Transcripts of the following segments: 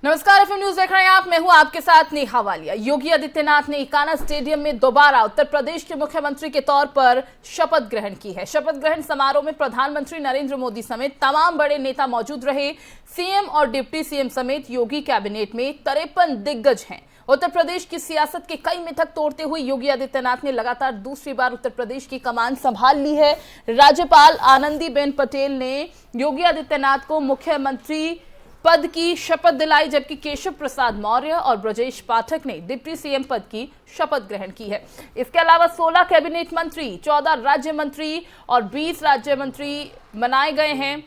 नमस्कार, FM news देख रहे हैं आप। मैं हूं आपके साथ नेहा वालिया। योगी आदित्यनाथ ने इकाना स्टेडियम में दोबारा उत्तर प्रदेश के मुख्यमंत्री के तौर पर शपथ ग्रहण की है। शपथ ग्रहण समारोह में प्रधानमंत्री नरेंद्र मोदी समेत तमाम बड़े नेता मौजूद रहे। सीएम और डिप्टी सीएम समेत योगी कैबिनेट में 53 दिग्गज हैं। उत्तर प्रदेश की सियासत के कई मिथक तोड़ते हुए योगी आदित्यनाथ ने लगातार दूसरी बार उत्तर प्रदेश की कमान संभाल ली है। राज्यपाल आनंदीबेन पटेल ने योगी आदित्यनाथ को मुख्यमंत्री पद की शपथ दिलाई, जबकि केशव प्रसाद मौर्य और ब्रजेश पाठक ने डिप्टी सीएम पद की शपथ ग्रहण की है। इसके अलावा 16 कैबिनेट मंत्री, 14 राज्य मंत्री और 20 राज्य मंत्री बनाए गए हैं।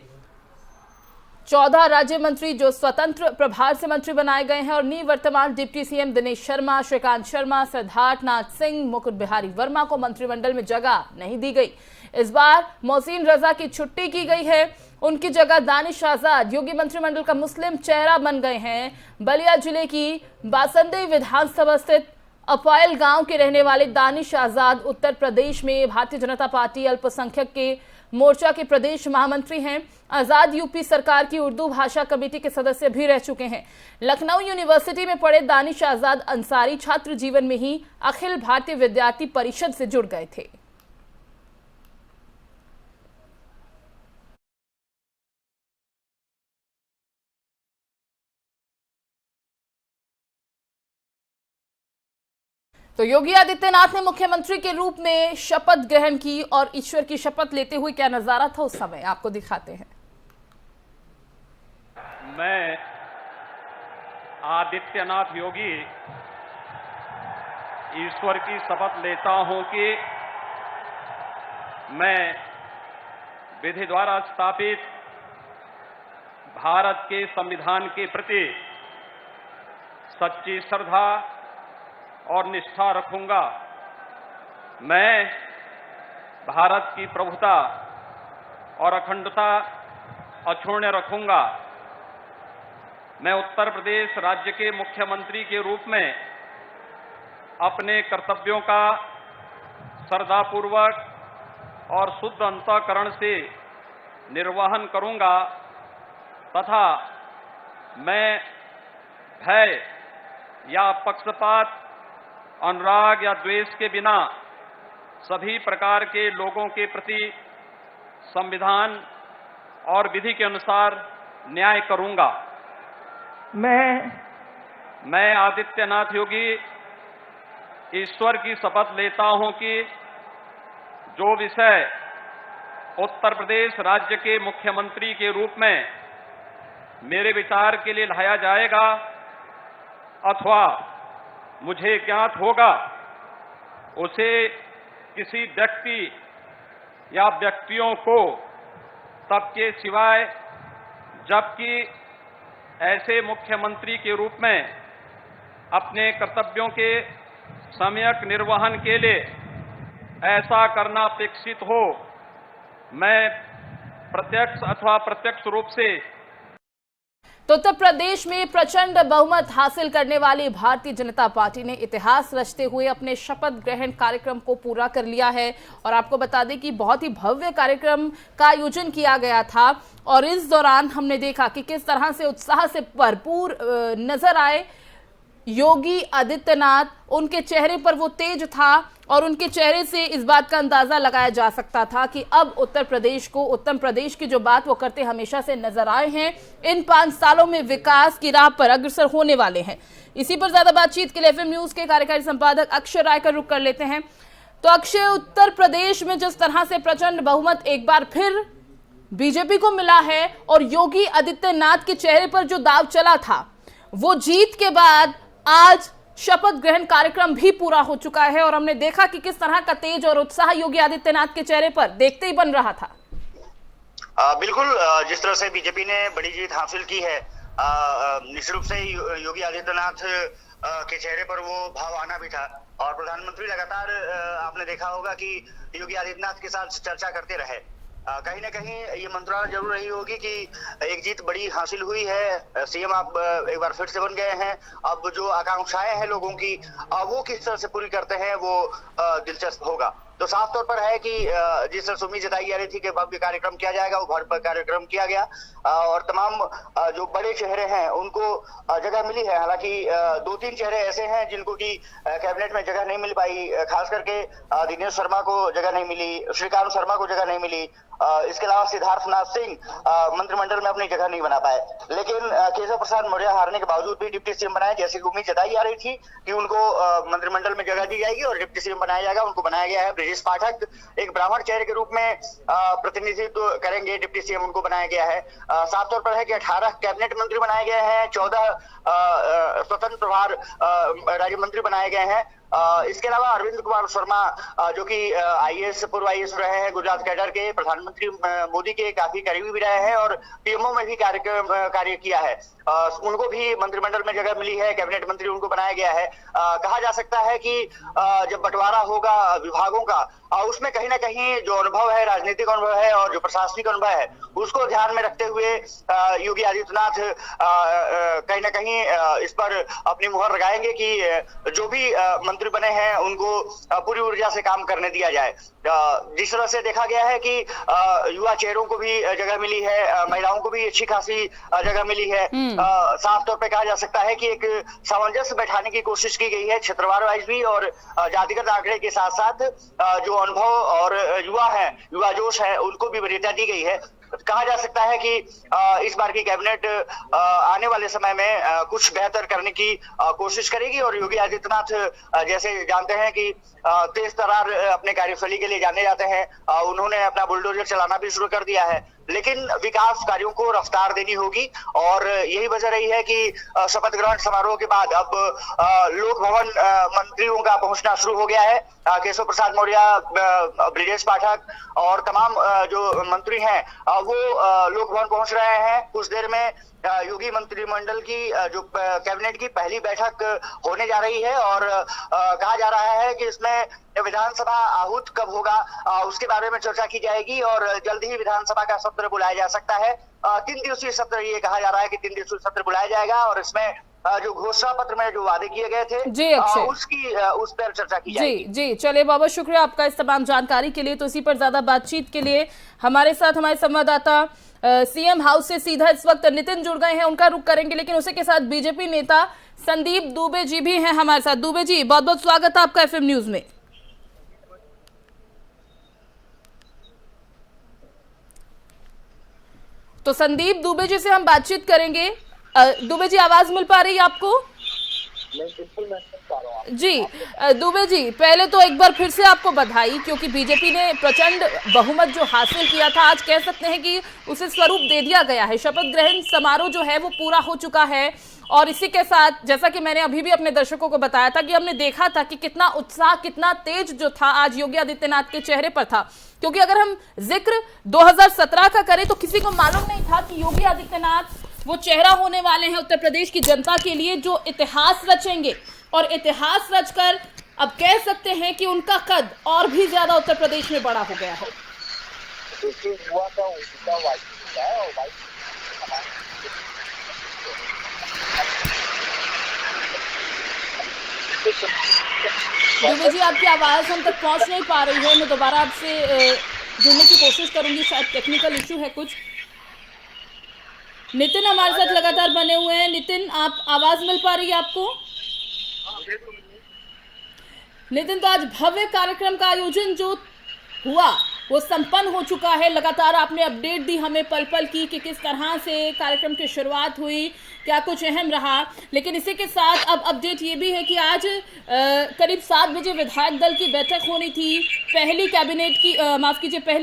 14 राज्य मंत्री जो स्वतंत्र प्रभार से मंत्री बनाए गए हैं और निवर्तमान डिप्टी सीएम दिनेश शर्मा, श्रीकांत शर्मा, सिद्धार्थ नाथ सिंह, मुकुट बिहारी वर्मा को मंत्रिमंडल में जगह नहीं दी गई। इस बार मोहसिन रजा की छुट्टी की गई है। उनकी जगह दानिश आजाद योगी मंत्रिमंडल का मुस्लिम चेहरा बन गए हैं। बलिया जिले की बासंदी विधानसभा स्थित अपायल गांव के रहने वाले दानिश आजाद उत्तर प्रदेश में भारतीय जनता पार्टी अल्पसंख्यक के मोर्चा के प्रदेश महामंत्री हैं। आजाद यूपी सरकार की उर्दू भाषा कमेटी के सदस्य भी रह चुके हैं। लखनऊ यूनिवर्सिटी में पढ़े दानिश आजाद अंसारी छात्र जीवन में ही अखिल भारतीय विद्यार्थी परिषद से जुड़ गए थे। तो योगी आदित्यनाथ ने मुख्यमंत्री के रूप में शपथ ग्रहण की और ईश्वर की शपथ लेते हुए क्या नजारा था उस समय आपको दिखाते हैं। मैं आदित्यनाथ योगी ईश्वर की शपथ लेता हूं कि मैं विधि द्वारा स्थापित भारत के संविधान के प्रति सच्ची श्रद्धा और निष्ठा रखूंगा। मैं भारत की प्रभुता और अखंडता अक्षुण्ण रखूंगा। मैं उत्तर प्रदेश राज्य के मुख्यमंत्री के रूप में अपने कर्तव्यों का श्रद्धापूर्वक और शुद्ध अंतःकरण से निर्वहन करूंगा तथा मैं भय या पक्षपात, अनुराग या द्वेष के बिना सभी प्रकार के लोगों के प्रति संविधान और विधि के अनुसार न्याय करूंगा। मैं आदित्यनाथ योगी ईश्वर की शपथ लेता हूं कि जो विषय उत्तर प्रदेश राज्य के मुख्यमंत्री के रूप में मेरे विचार के लिए लाया जाएगा अथवा मुझे ज्ञात होगा, उसे किसी व्यक्ति या व्यक्तियों को तब के सिवाय जबकि ऐसे मुख्यमंत्री के रूप में अपने कर्तव्यों के सम्यक निर्वहन के लिए ऐसा करना अपेक्षित हो, मैं प्रत्यक्ष अथवा प्रत्यक्ष रूप से तो उत्तर प्रदेश में प्रचंड बहुमत हासिल करने वाली भारतीय जनता पार्टी ने इतिहास रचते हुए अपने शपथ ग्रहण कार्यक्रम को पूरा कर लिया है। और आपको बता दें कि बहुत ही भव्य कार्यक्रम का आयोजन किया गया था और इस दौरान हमने देखा कि किस तरह से उत्साह से भरपूर नजर आए योगी आदित्यनाथ। उनके चेहरे पर वो तेज था और उनके चेहरे से इस बात का अंदाजा लगाया जा सकता था कि अब उत्तर प्रदेश की जो बात वो करते हमेशा से नजर आए हैं, इन 5 सालों में विकास की राह पर अग्रसर होने वाले हैं। इसी पर ज्यादा बातचीत के लिए एफएम न्यूज के कार्यकारी संपादक अक्षय राय का रुख कर लेते हैं। तो अक्षय, उत्तर प्रदेश में जिस तरह से प्रचंड बहुमत एक बार फिर बीजेपी को मिला है और योगी आदित्यनाथ के चेहरे पर जो दाव चला था वो जीत के बाद आज शपथ ग्रहण कार्यक्रम भी पूरा हो चुका है और हमने देखा कि किस तरह का तेज और उत्साह योगी आदित्यनाथ के चेहरे पर देखते ही बन रहा था। बिल्कुल, जिस तरह से बीजेपी ने बड़ी जीत हासिल की है, निश्चित रूप से योगी आदित्यनाथ के चेहरे पर वो भाव आना भी था और प्रधानमंत्री लगातार आपने देखा होगा कि योगी आदित्यनाथ के साथ चर्चा करते रहे। कहीं ना कहीं ये मंत्रणा जरूर रही होगी कि एक जीत बड़ी हासिल हुई है, सीएम आप एक बार फिर से बन गए हैं। अब जो आकांक्षाएं हैं लोगों की वो किस तरह से पूरी करते हैं वो दिलचस्प होगा। तो साफ तौर पर है कि जिस तरह उम्मीद जताई जा रही थी कि भव्य कार्यक्रम किया जाएगा, वो भव्य कार्यक्रम किया गया और तमाम जो बड़े चेहरे हैं उनको जगह मिली है। हालांकि 2-3 चेहरे ऐसे हैं जिनको की कैबिनेट में जगह नहीं मिल पाई, खास करके दिनेश शर्मा को जगह नहीं मिली, श्रीकांत शर्मा को जगह नहीं मिली, इसके अलावा सिद्धार्थनाथ सिंह मंत्रिमंडल में अपनी जगह नहीं बना पाए। लेकिन केशव प्रसाद मौर्य हारने के बावजूद भी डिप्टी सीएम बनाए, जैसे कि उम्मीद जताई जा रही थी कि उनको मंत्रिमंडल में जगह दी जाएगी और डिप्टी सीएम बनाया जाएगा। उनको बनाया गया है। ब्रजेश पाठक एक ब्राह्मण चेहरे के रूप में प्रतिनिधित्व करेंगे, डिप्टी सीएम उनको बनाया गया है। साफ तौर पर है कि 18 कैबिनेट मंत्री बनाए गए हैं, 14 स्वतंत्र प्रभार राज्य मंत्री बनाए गए हैं। इसके अलावा अरविंद कुमार शर्मा जो कि आईएएस पूर्व आईएएस रहे हैं, गुजरात कैडर के, प्रधानमंत्री मोदी के काफी करीबी भी रहे हैं और पीएमओ में भी कार्य किया है, उनको भी मंत्रिमंडल में जगह मिली है, कैबिनेट मंत्री उनको बनाया गया है। कहा जा सकता है कि जब बंटवारा होगा विभागों का, उसमें कहीं ना कहीं जो अनुभव है, राजनीतिक अनुभव है और जो प्रशासनिक अनुभव है, उसको ध्यान में रखते हुए योगी आदित्यनाथ कहीं ना कहीं इस पर अपनी मुहर लगाएंगे कि जो भी मंत्री बने हैं उनको पूरी ऊर्जा से काम करने दिया जाए। जिस तरह से देखा गया है कि युवा चेहरों को भी जगह मिली है, महिलाओं को भी अच्छी खासी जगह मिली है। साफ तौर पे कहा जा सकता है कि एक सामंजस्य बैठाने की कोशिश की गई है, क्षेत्रवार वाइज भी और जातिगत आंकड़े के साथ साथ जो अनुभव और युवा जोश है, उनको भी वरीयता दी गई है। कहा जा सकता है कि इस बार की कैबिनेट आने वाले समय में कुछ बेहतर करने की कोशिश करेगी और योगी आदित्यनाथ जैसे जानते हैं कि तेज तर्रार अपने कार्यशैली के लिए जाने जाते हैं, उन्होंने अपना बुलडोजर चलाना भी शुरू कर दिया है, लेकिन विकास कार्यों को रफ्तार देनी होगी और यही वजह रही है कि शपथ ग्रहण समारोह के बाद अब लोक भवन मंत्रियों का पहुंचना शुरू हो गया है। केशव प्रसाद मौर्य, ब्रजेश पाठक और तमाम जो मंत्री हैं वो लोक भवन पहुंच रहे हैं। कुछ देर में योगी मंत्रिमंडल की जो कैबिनेट की पहली बैठक होने जा रही है और कहा जा रहा है कि इसमें विधानसभा आहूत कब होगा उसके बारे में चर्चा की जाएगी और जल्द ही विधानसभा का सत्र बुलाया जा सकता है। 3 दिवसीय सत्र, ये कहा जा रहा है कि 3 दिवसीय सत्र बुलाया जाएगा और इसमें जो घोषणा पत्र में जो वादे किए गए थे उस पर चर्चा की जाएगी। जी चलिए, बहुत शुक्रिया आपका इस तमाम जानकारी के लिए। तो इसी पर ज्यादा बातचीत के लिए हमारे साथ हमारे संवाददाता सीएम हाउस से सीधा इस वक्त नितिन जुड़ गए हैं, उनका रुख करेंगे, लेकिन उसी के साथ बीजेपी नेता संदीप दुबे जी भी हैं हमारे साथ। दुबे जी, बहुत बहुत स्वागत है आपका एफएम न्यूज में। तो संदीप दुबे जी से हम बातचीत करेंगे। दुबे जी, आवाज मिल पा रही है आपको? जी दुबे जी, पहले तो एक बार फिर से आपको बधाई, क्योंकि बीजेपी ने प्रचंड बहुमत जो हासिल किया था, आज कह सकते हैं कि उसे स्वरूप दे दिया गया है। शपथ ग्रहण समारोह जो है वो पूरा हो चुका है और इसी के साथ, जैसा कि मैंने अभी भी अपने दर्शकों को बताया था कि हमने देखा था कि कितना उत्साह, कितना तेज जो था आज योगी आदित्यनाथ के चेहरे पर था। क्योंकि अगर हम जिक्र 2017 का करें तो किसी को मालूम नहीं था कि योगी आदित्यनाथ वो चेहरा होने वाले हैं उत्तर प्रदेश की जनता के लिए जो इतिहास रचेंगे और इतिहास रचकर अब कह सकते हैं कि उनका कद और भी ज्यादा उत्तर प्रदेश में बड़ा हो गया है। दुबे जी, आपकी आवाज हम तक पहुंच नहीं पा रही है, मैं दोबारा आपसे जुड़ने की कोशिश करूंगी, शायद टेक्निकल इश्यू है कुछ। नितिन हमारे साथ लगातार बने हुए हैं। नितिन, आप आवाज मिल पा रही है आपको? नितिन, तो आज भव्य कार्यक्रम का आयोजन जो हुआ वो संपन्न हो चुका है। लगातार आपने अपडेट दी हमें पल पल की कि किस तरह से कार्यक्रम की शुरुआत हुई, क्या कुछ अहम रहा, लेकिन इसी के साथ अब अपडेट ये भी है कि आज करीब 7 बजे विधायक दल की बैठक होनी थी। पहली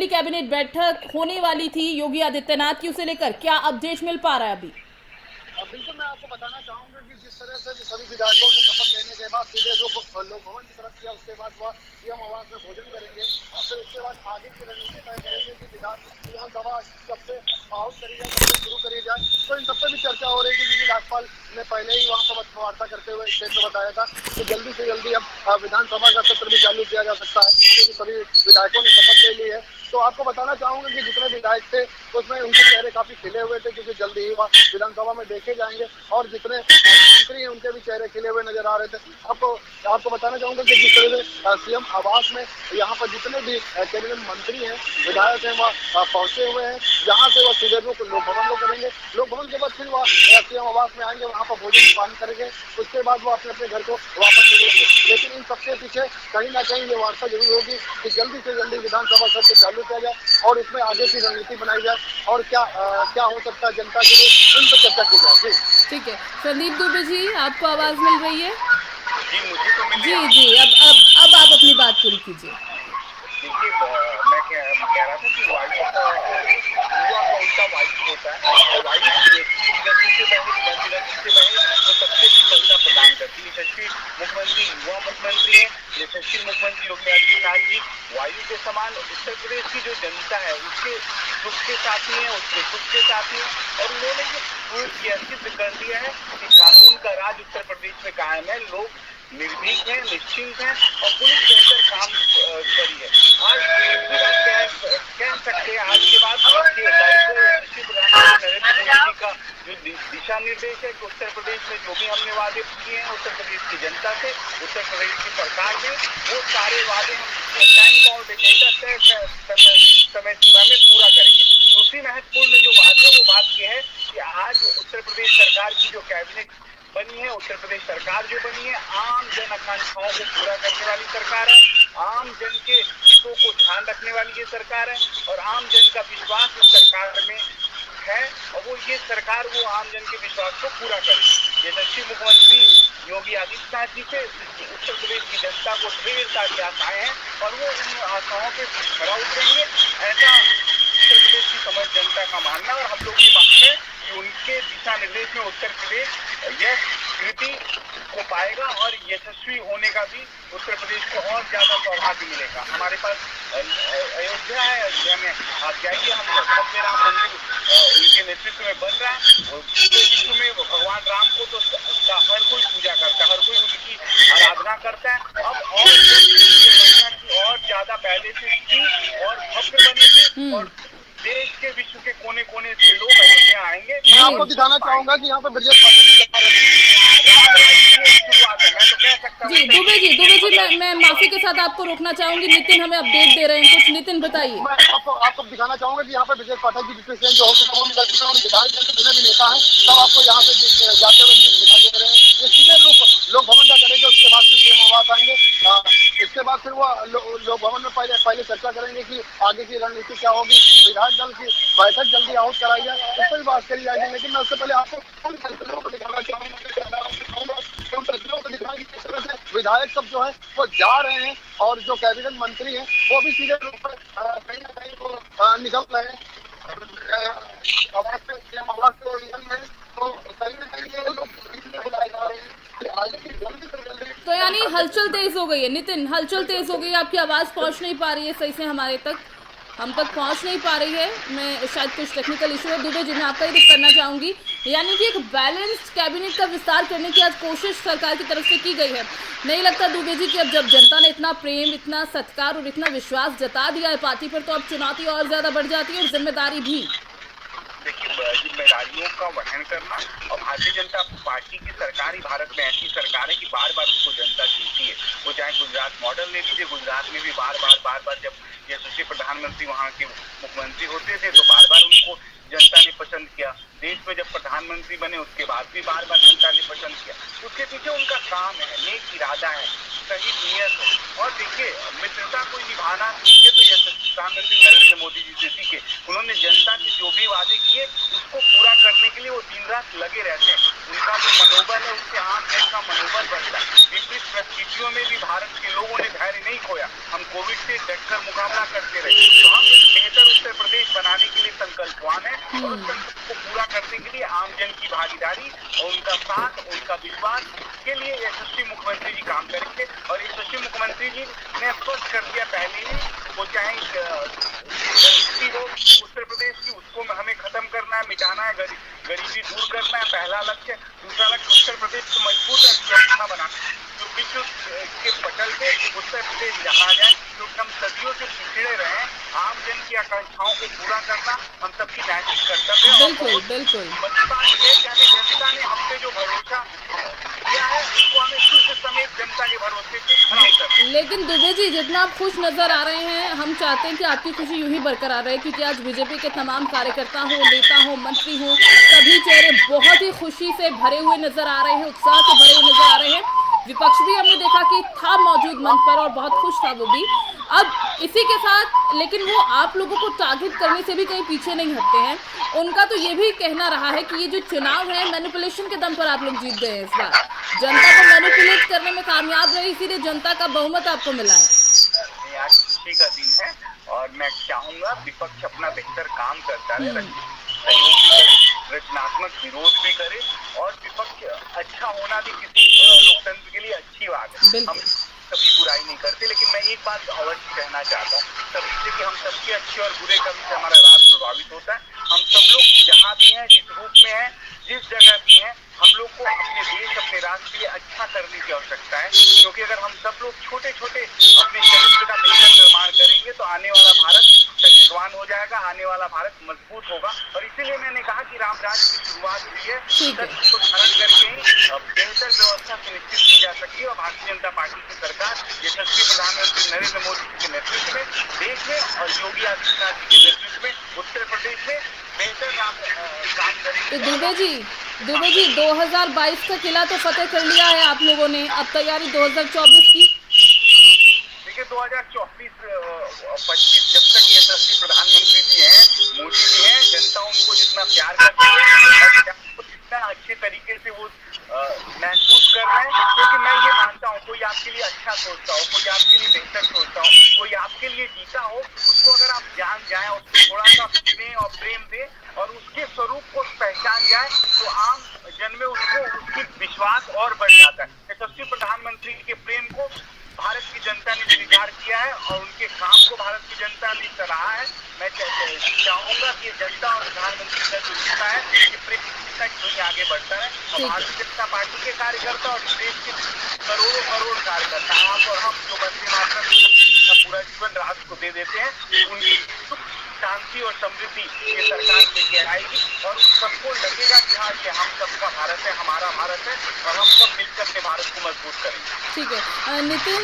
कैबिनेट बैठक होने वाली थी योगी आदित्यनाथ की, उसे लेकर क्या अपडेट मिल पा रहा है अभी? बिल्कुल, मैं आपको बताना चाहूंगा कि जिस तरह से सभी विधायकों ने शपथ लेने के बाद सीधे जो लोक भवन की तरफ किया, उसके बाद वह सीएम आवास में भोजन करेंगे और फिर उसके बाद आगे की रणनीति तय करेंगे कि विधानसभा कब से आहूत करी जाए, कब से शुरू करी जाए। तो इन सबसे भी चर्चा हो रही थी, क्योंकि राज्यपाल ने पहले ही वहाँ पर वार्ता करते हुए क्षेत्र बताया था कि जल्दी से जल्दी अब विधानसभा का सत्र भी चालू किया जा सकता है, क्योंकि सभी विधायकों ने शपथ ले ली है। तो आपको बताना चाहूंगा कि जितने विधायक थे उसमें उनके चेहरे काफी खिले हुए थे, क्योंकि जल्दी ही वहाँ विधानसभा में देखे जाएंगे और जितने मंत्री हैं उनके भी चेहरे खिले हुए नजर आ रहे थे। आपको आपको बताना चाहूंगा कि जिस तरह से सीएम आवास में यहाँ पर जितने भी कैबिनेट मंत्री हैं, विधायक हैं, वह पहुंचे हुए हैं। यहाँ से वह सीधे लोक भवन को करेंगे। लोक भवन के बाद फिर वह सीएम आवास में आएंगे, वहाँ पर भोजन पान करेंगे। उसके बाद वो अपने अपने घर को वापस निकलेंगे। लेकिन इन सबके पीछे कहीं ना कहीं ये वार्ता जरूर होगी कि जल्दी से जल्दी विधानसभा सत्र चालू किया जाए और इसमें आगे की रणनीति बनाई जाए और क्या हो सकता है जनता के लिए, इन पर चर्चा की जाए। ठीक है, संदीप दुबे जी, आपको आवाज मिल रही है? जी, मुझे तो मिल रही है। जी, अब आप अपनी बात पूरी कीजिए। देखिए, मैं कह रहा था कि वायु का उल्टा वायु होता है और वायु तेज गति से बहे, मंद गति से बहे तो सबसे शीतलता प्रदान करती है। यशस्वी मुख्यमंत्री युवा मुख्यमंत्री है। यशस्वी मुख्यमंत्री योगी आदित्यनाथ जी वायु के समान उत्तर प्रदेश की जो जनता है उसके सुख के साथी है, उसके सुख के साथी है। और उन्होंने ये सिद्ध कर दिया है कि कानून का राज उत्तर प्रदेश में कायम है। लोग निर्भीक है, निश्चिंत है और पुलिस बेहतर काम करी है। आज कह सकते हैं आज के बाद प्रधानमंत्री नरेंद्र मोदी जी का जो दिशा निर्देश है कि उत्तर प्रदेश में जो भी हमने वादे किए हैं उत्तर प्रदेश की जनता से, उत्तर प्रदेश की सरकार ने, वो सारे वादे हम टाइम बाउंड समय सीमा में पूरा करेंगे। दूसरी महत्वपूर्ण जो बात है वो बात यह है कि आज उत्तर प्रदेश सरकार की जो कैबिनेट बनी है, उत्तर प्रदेश सरकार जो बनी है, आम जन आकांक्षाओं को पूरा करने वाली सरकार है। आम जन के हितों को ध्यान रखने वाली ये सरकार है और आम जन का विश्वास इस सरकार में है और वो ये सरकार वो आम जन के विश्वास को पूरा करे। यशस्वी मुख्यमंत्री योगी आदित्यनाथ जी से उत्तर प्रदेश की जनता को ढेर सारी आशाएं हैं और वो इन आशाओं पे खरा उतरेंगे, ऐसा उत्तर प्रदेश की समझ जनता का मानना। और हम लोग भी मानते हैं कि उनके दिशा निर्देश में उत्तर प्रदेश यह कृति को पाएगा और यशस्वी होने का भी उत्तर प्रदेश को और ज्यादा सौभाग्य मिलेगा। हमारे पास अयोध्या है, अयोध्या में आप जाइए, हम भव्य राम मंदिर उनके नेतृत्व में बन रहा है। विश्व में भगवान राम को तो हर कोई पूजा करता है, हर कोई उनकी आराधना करता है। अब और ज्यादा पहले से थी और भव्य बनेगी और देश के विश्व के कोने कोने से लोग अयोध्या आएंगे। मैं आपको दिखाना चाहूंगा कि यहाँ पे ब्रजेश पाठक जी जा रहे हैं। शुरुआत है, मैं तो कह सकता हूँ। जी दुबे जी, मैं माफी के साथ आपको रोकना चाहूंगी। नितिन हमें अपडेट दे रहे हैं कुछ। नितिन बताइए। मैं आपको दिखाना चाहूंगा कि यहाँ पे ब्रजेश पाठक जी प्रेसिडेंट जो विधायक जितने भी नेता हैं सब आपको यहाँ पे जाते हुए दिखाई दे रहे हैं। ये सीधे लोक भवन का करेंगे, उसके बाद फिर सीएम आवास आएंगे। इसके बाद फिर वो लोक भवन में पहले चर्चा करेंगे कि आगे की रणनीति क्या होगी। विधायक दल की बैठक जल्दी आहूत कराई जाए, उस पर भी बात करी जाएगी। लेकिन मैं उससे पहले आपको दिखाना चाहूंगा किस तरह से विधायक सब जो है वो जा रहे हैं और जो कैबिनेट मंत्री हैं वो भी सीधे रूप पर कहीं ना कहीं वो निकल रहे हैं। तो यानी हलचल तेज हो गई है नितिन, हलचल तेज हो गई है। आपकी आवाज पहुंच नहीं पा रही है सही से हमारे तक, हम तक पहुंच नहीं पा रही है। मैं शायद कुछ टेक्निकल इशू है। दुबे जी, मैं आपका ही रुख करना चाहूंगी। यानी कि एक बैलेंस्ड कैबिनेट का विस्तार करने की आज कोशिश सरकार की तरफ से की गई है। नहीं लगता दुबे जी कि अब जब जनता ने इतना प्रेम, इतना सत्कार और इतना विश्वास जता दिया है पार्टी पर, तो अब चुनौती और ज्यादा बढ़ जाती है और जिम्मेदारी भी। देखिए, जिम्मेदारियों का वहन करना और भारतीय जनता पार्टी की सरकार ही भारत में ऐसी सरकार है कि बार बार उसको जनता चुनती है। वो चाहे गुजरात मॉडल ले लीजिए, गुजरात में भी बार बार जब यशस्वी प्रधानमंत्री वहाँ के मुख्यमंत्री होते थे तो बार बार उनको जनता ने पसंद किया। देश में जब प्रधानमंत्री बने उसके बाद भी बार बार जनता ने पसंद किया। उसके पीछे उनका काम है, नेक इरादा है, सही नीयत है। और देखिए, मित्रता को निभाना सीखे तो यशस्वी प्रधानमंत्री नरेंद्र मोदी जी से सीखे। उन्होंने जनता से जो भी वादे किए उसको पूरा करने के लिए वो दिन रात लगे रहते हैं। उनका जो मनोबल है उससे आम जन का मनोबल बढ़ता है। विपरीत परिस्थितियों में भी भारत के लोगों ने धैर्य नहीं खोया। हम कोविड से डटकर मुकाबला करते रहे। तो हम एक बेहतर उत्तर प्रदेश बनाने के लिए संकल्पवान है और उस संकल्प को पूरा करने के लिए आम जन की भागीदारी और उनका साथ, उनका विश्वास के लिए यशस्वी मुख्यमंत्री जी काम करेंगे। और यशस्वी मुख्यमंत्री जी ने स्पष्ट कर दिया पहले ही, वो चाहे गरीबी हो उत्तर प्रदेश की, उसको हमें खत्म करना है, मिटाना है, गरीबी दूर करना है, पहला लक्ष्य। दूसरा लक्ष्य उत्तर प्रदेश को मजबूत अर्थव्यवस्था बनाना, जो विश्व के पटल पे उत्तर प्रदेश जहाँ जाए, क्योंकि हम सदियों से पिछड़े रहे हैं। आम जन की आकांक्षाओं को पूरा करना हम सबकी नैतिक कर्तव्य है। बिल्कुल बिल्कुल। बता ये कि हमें जनता ने हम पे जो भरोसा दिया है उसको हमें खुद समेत जनता के भरोसे पे खड़ा उतरना। लेकिन दुबे जी, जितना आप खुश नजर आ रहे हैं, हम चाहते हैं कि आपकी खुशी यूं ही बरकरार रहे, क्योंकि आज बीजेपी के तमाम कार्यकर्ता हो, नेता हो, मंत्री हो, सभी चेहरे बहुत ही खुशी से भरे हुए नजर आ रहे हैं, उत्साह से भरे हुए नजर आ रहे हैं। विपक्ष भी हमने देखा कि था मौजूद मंच पर और बहुत खुश था वो भी। अब इसी के साथ लेकिन वो आप लोगों को टारगेट करने से भी कहीं पीछे नहीं हटते हैं। उनका तो ये भी कहना रहा है कि ये जो चुनाव है, मैनिपुलेशन के दम पर आप लोग जीत गए हैं इस बार, जनता को मैनिपुलेट करने में कामयाब रहे, इसीलिए जनता का बहुमत आपको मिला है। आज खुशी का दिन है और मैं चाहूंगा विपक्ष अपना बेहतर काम करता रहे, सहयोग भी करे, रचनात्मक विरोध भी करे और विपक्ष अच्छा होना भी किसी लोकतंत्र के लिए अच्छी बात है। हम कभी बुराई नहीं करते, लेकिन मैं एक बात अवश्य कहना चाहता हूँ सभी से कि हम सबके अच्छे और बुरे कर्म से हमारा राष्ट्र प्रभावित होता है। हम सब लोग जहाँ भी हैं, जिस रूप में हैं, जिस जगह भी हैं, हम लोग को अपने देश, अपने राष्ट्र के लिए अच्छा करने की आवश्यकता है, क्योंकि अगर हम सब लोग छोटे छोटे अपने चरित्र का बेहतर निर्माण करेंगे तो आने वाला भारत शक्तिवान हो जाएगा, आने वाला भारत मजबूत होगा। और इसीलिए मैंने कहा कि राम राज्य की शुरुआत हुई है, सत्य को धारण करके ही बेहतर व्यवस्था सुनिश्चित की जा सकती है। और भारतीय जनता पार्टी की सरकार यशस्वी प्रधानमंत्री नरेंद्र मोदी के नेतृत्व में देश में और योगी आदित्यनाथ जी के नेतृत्व में उत्तर प्रदेश में बेहतर काम करेंगे। तो दुबे जी 2022 का किला तो फतेह कर लिया है आप लोगों ने, अब तैयारी 2024 की। देखिए 2024-25 जब तक यशस्वी प्रधानमंत्री जी हैं, मोदी जी हैं, जनता उनको जितना प्यार करती है और जितना अच्छे तरीके से वो महसूस कर रहे हैं, क्योंकि मैं ये मानता हूँ कोई आपके लिए अच्छा सोचता हो, कोई आपके लिए बेहतर सोचता हो, कोई आपके लिए जीता हो, उसको अगर आप जान जाए, उसको थोड़ा सा स्नेह और प्रेम दे और उसके स्वरूप को पहचान जाए तो आम जन में उसको उसकी विश्वास और बढ़ जाता है। यशस्वी प्रधानमंत्री के प्रेम को भारत की जनता ने स्वीकार किया है और उनके काम को भारत की जनता ने सराहा है। मैं चाहूंगा कि जनता और प्रधानमंत्री का जो रिश्ता है ये प्रेम आगे बढ़ता है और भारतीय जनता पार्टी के कार्यकर्ता और देश के करोड़ों करोड़ कार्यकर्ता, आप और हम जो वंदे मातरम पूरा जीवन राष्ट्र को दे देते हैं, उनकी शांति और समृद्धि ये सरकार लेके आएगी और सबको लगेगा कि हाँ ये हम सबका भारत है, हमारा भारत है और हम सब मिलकर अपने भारत को मजबूत करेंगे। ठीक है नितिन,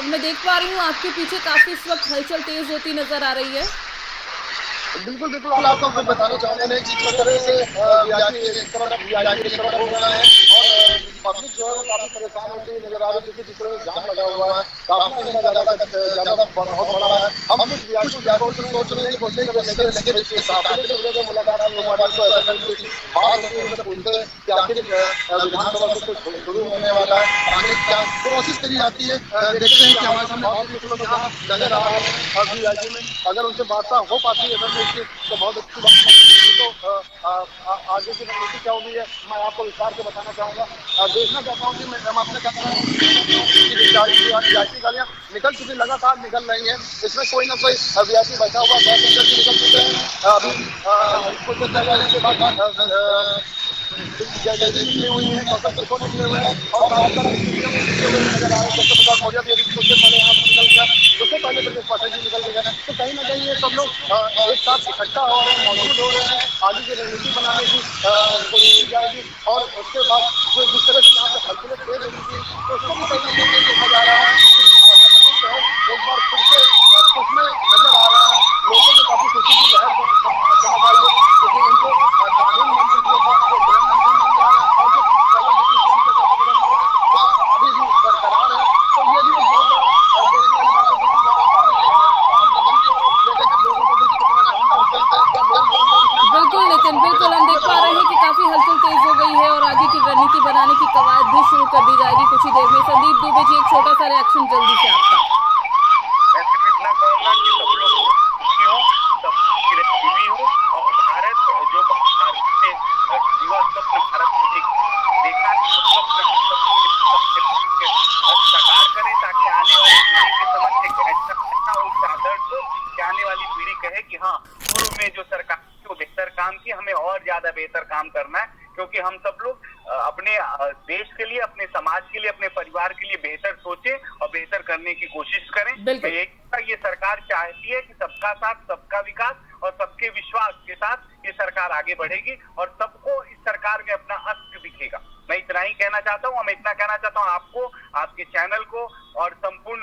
मैं देख पा रही हूँ आपके पीछे काफी इस वक्त हलचल तेज होती नजर आ रही है। बिल्कुल बिल्कुल, आपको मैं बताना चाहूंगा नहीं जिस तरह से एक तरफ हो रहा है और पब्लिक जो है वो काफी परेशान होती हुई नजर आ रही है, क्योंकि जिस तरह जाम लगा हुआ है काफी ज्यादा बहुत बड़ा है। हम कुछ वीआईपी सोच रहे हैं मुलाकात पूछते हैं कि आखिर विधानसभा से शुरू होने वाला है, आगे क्या कोशिश करी जाती है। देखते हैं कि हमारे सामने और भी लोग नजर आ रहे हैं और वीआईपी में अगर उनसे वार्ता हो पाती है तो बहुत अच्छी बात है। तो आगे की रणनीति क्या होगी है मैं आपको विस्तार से बताना चाहूंगा। देखना चाहता हूँ कि हम अपने गाड़ियाँ निकल चुकी, लगातार निकल रही है, इसमें कोई ना कोई वीआईपी बैठा हुआ निकल चुके हैं। अभी कुछ देर के बाद निकली हुई है और उससे पहले प्रदेश पाठक जी निकल गए हैं। तो कहीं ना कहीं ये सब लोग एक साथ इकट्ठा हो रहे हैं, मौजूद हो रहे हैं, आगे की रणनीति बनाने की कोशिश की जाएगी और उसके बाद जो जिस तरह से यहाँ पे हलचलें तेज होगी थी तो उसको भी कहीं ना कहीं देखा जा रहा है एक बार फिर से उसमें नजर आ रहा है। लोगों को काफी खुशी की लहर समझ आई है, क्योंकि उनको कानून मंत्री जो था वो गृह मंत्री बन गया है और जो अभी भी बरकरार है। तो ये भी एक बहुत बिल्कुल नितिन, बिल्कुल हम देख पा रहे हैं कि काफी हलचल तेज हो गई है और आगे की रणनीति बनाने की कवायद भी शुरू कर दी जाएगी कुछ ही देर में। संदीप दुबे जी, एक छोटा सा रिएक्शन जल्दी से आपका। मैं सिर्फ इतना कहूँगा कि सब लोग खुशी हो, सबकी रखी हो और भारत जो भारत से युवा स्वप्न भारत को देखा साकार करें ताकि आने वाली पीढ़ी के समझ एक ऐसा उस आदर्श हो कि आने वाली पीढ़ी कहे कि हाँ पूर्व में जो सरकार जो बेहतर काम की हमें और ज्यादा बेहतर काम करना है, क्योंकि हम सब लोग अपने देश के लिए, अपने समाज के लिए, अपने परिवार के लिए बेहतर सोचें और बेहतर करने की कोशिश करें। मैं ये सरकार चाहती है कि सबका साथ सबका विकास और सबके विश्वास के साथ ये सरकार आगे बढ़ेगी और सबको इस सरकार में अपना अस्त्र दिखेगा। मैं इतना ही कहना चाहता हूँ। मैं इतना कहना चाहता हूँ आपको, आपके चैनल को और संपूर्ण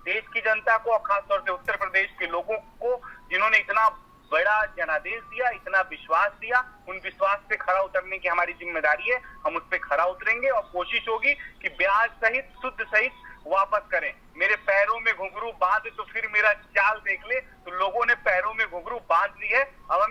देश की जनता को, और खासतौर से उत्तर प्रदेश के लोगों को जिन्होंने इतना बड़ा जनादेश दिया, इतना विश्वास दिया, उन विश्वास पे खरा उतरने की हमारी जिम्मेदारी है। हम उस पे खरा उतरेंगे और कोशिश होगी कि ब्याज सहित शुद्ध सहित वापस करें। मेरे पैरों में घुंघरू बांध तो फिर मेरा चाल देख ले, तो लोगों ने पैरों में घुंघरू बांध ली है। अब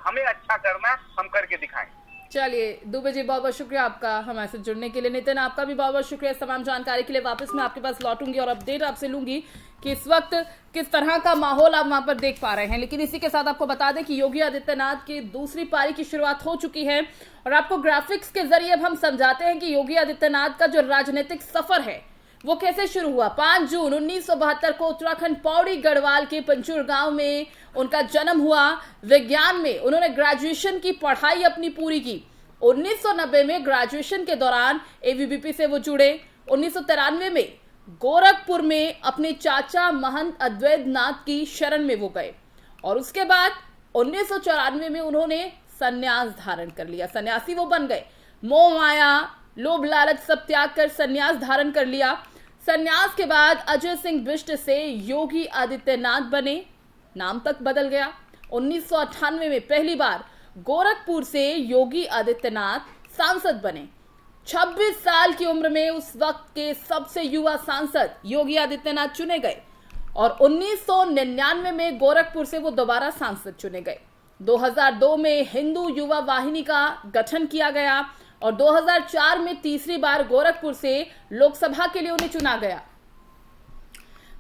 हमें अच्छा करना है, हम करके दिखाएं। चलिए दुबे जी, बहुत बहुत शुक्रिया आपका हमारे से जुड़ने के लिए। नितिन, आपका भी बहुत बहुत शुक्रिया इस तमाम जानकारी के लिए। वापस मैं आपके पास लौटूंगी और अपडेट आपसे लूंगी कि इस वक्त किस तरह का माहौल आप वहां पर देख पा रहे हैं। लेकिन इसी के साथ आपको बता दें कि योगी आदित्यनाथ की दूसरी पारी की शुरुआत हो चुकी है और आपको ग्राफिक्स के जरिए अब हम समझाते हैं कि योगी आदित्यनाथ का जो राजनीतिक सफर है वो कैसे शुरू हुआ। 5 जून 1972 को उत्तराखंड पौड़ी गढ़वाल के पंचुर गांव में उनका जन्म हुआ। विज्ञान में उन्होंने ग्रेजुएशन की पढ़ाई अपनी पूरी की। 1990 में ग्रेजुएशन के दौरान एबीवीपी से वो जुड़े। 1993 में गोरखपुर में अपने चाचा महंत अद्वैत नाथ की शरण में वो गए और उसके बाद 1994 में उन्होंने संन्यास धारण कर लिया। सन्यासी वो बन गए। मोह माया लोभ लालच सब त्याग कर संन्यास धारण कर लिया। संन्यास के बाद अजय सिंह बिष्ट से योगी आदित्यनाथ बने, नाम तक बदल गया। 1998 में पहली बार गोरखपुर से योगी आदित्यनाथ सांसद बने। 26 साल की उम्र में उस वक्त के सबसे युवा सांसद योगी आदित्यनाथ चुने गए और 1999 में गोरखपुर से वो दोबारा सांसद चुने गए। 2002 में हिंदू युवा वाहिनी का गठन किया गया और 2004 में तीसरी बार गोरखपुर से लोकसभा के लिए उन्हें चुना गया।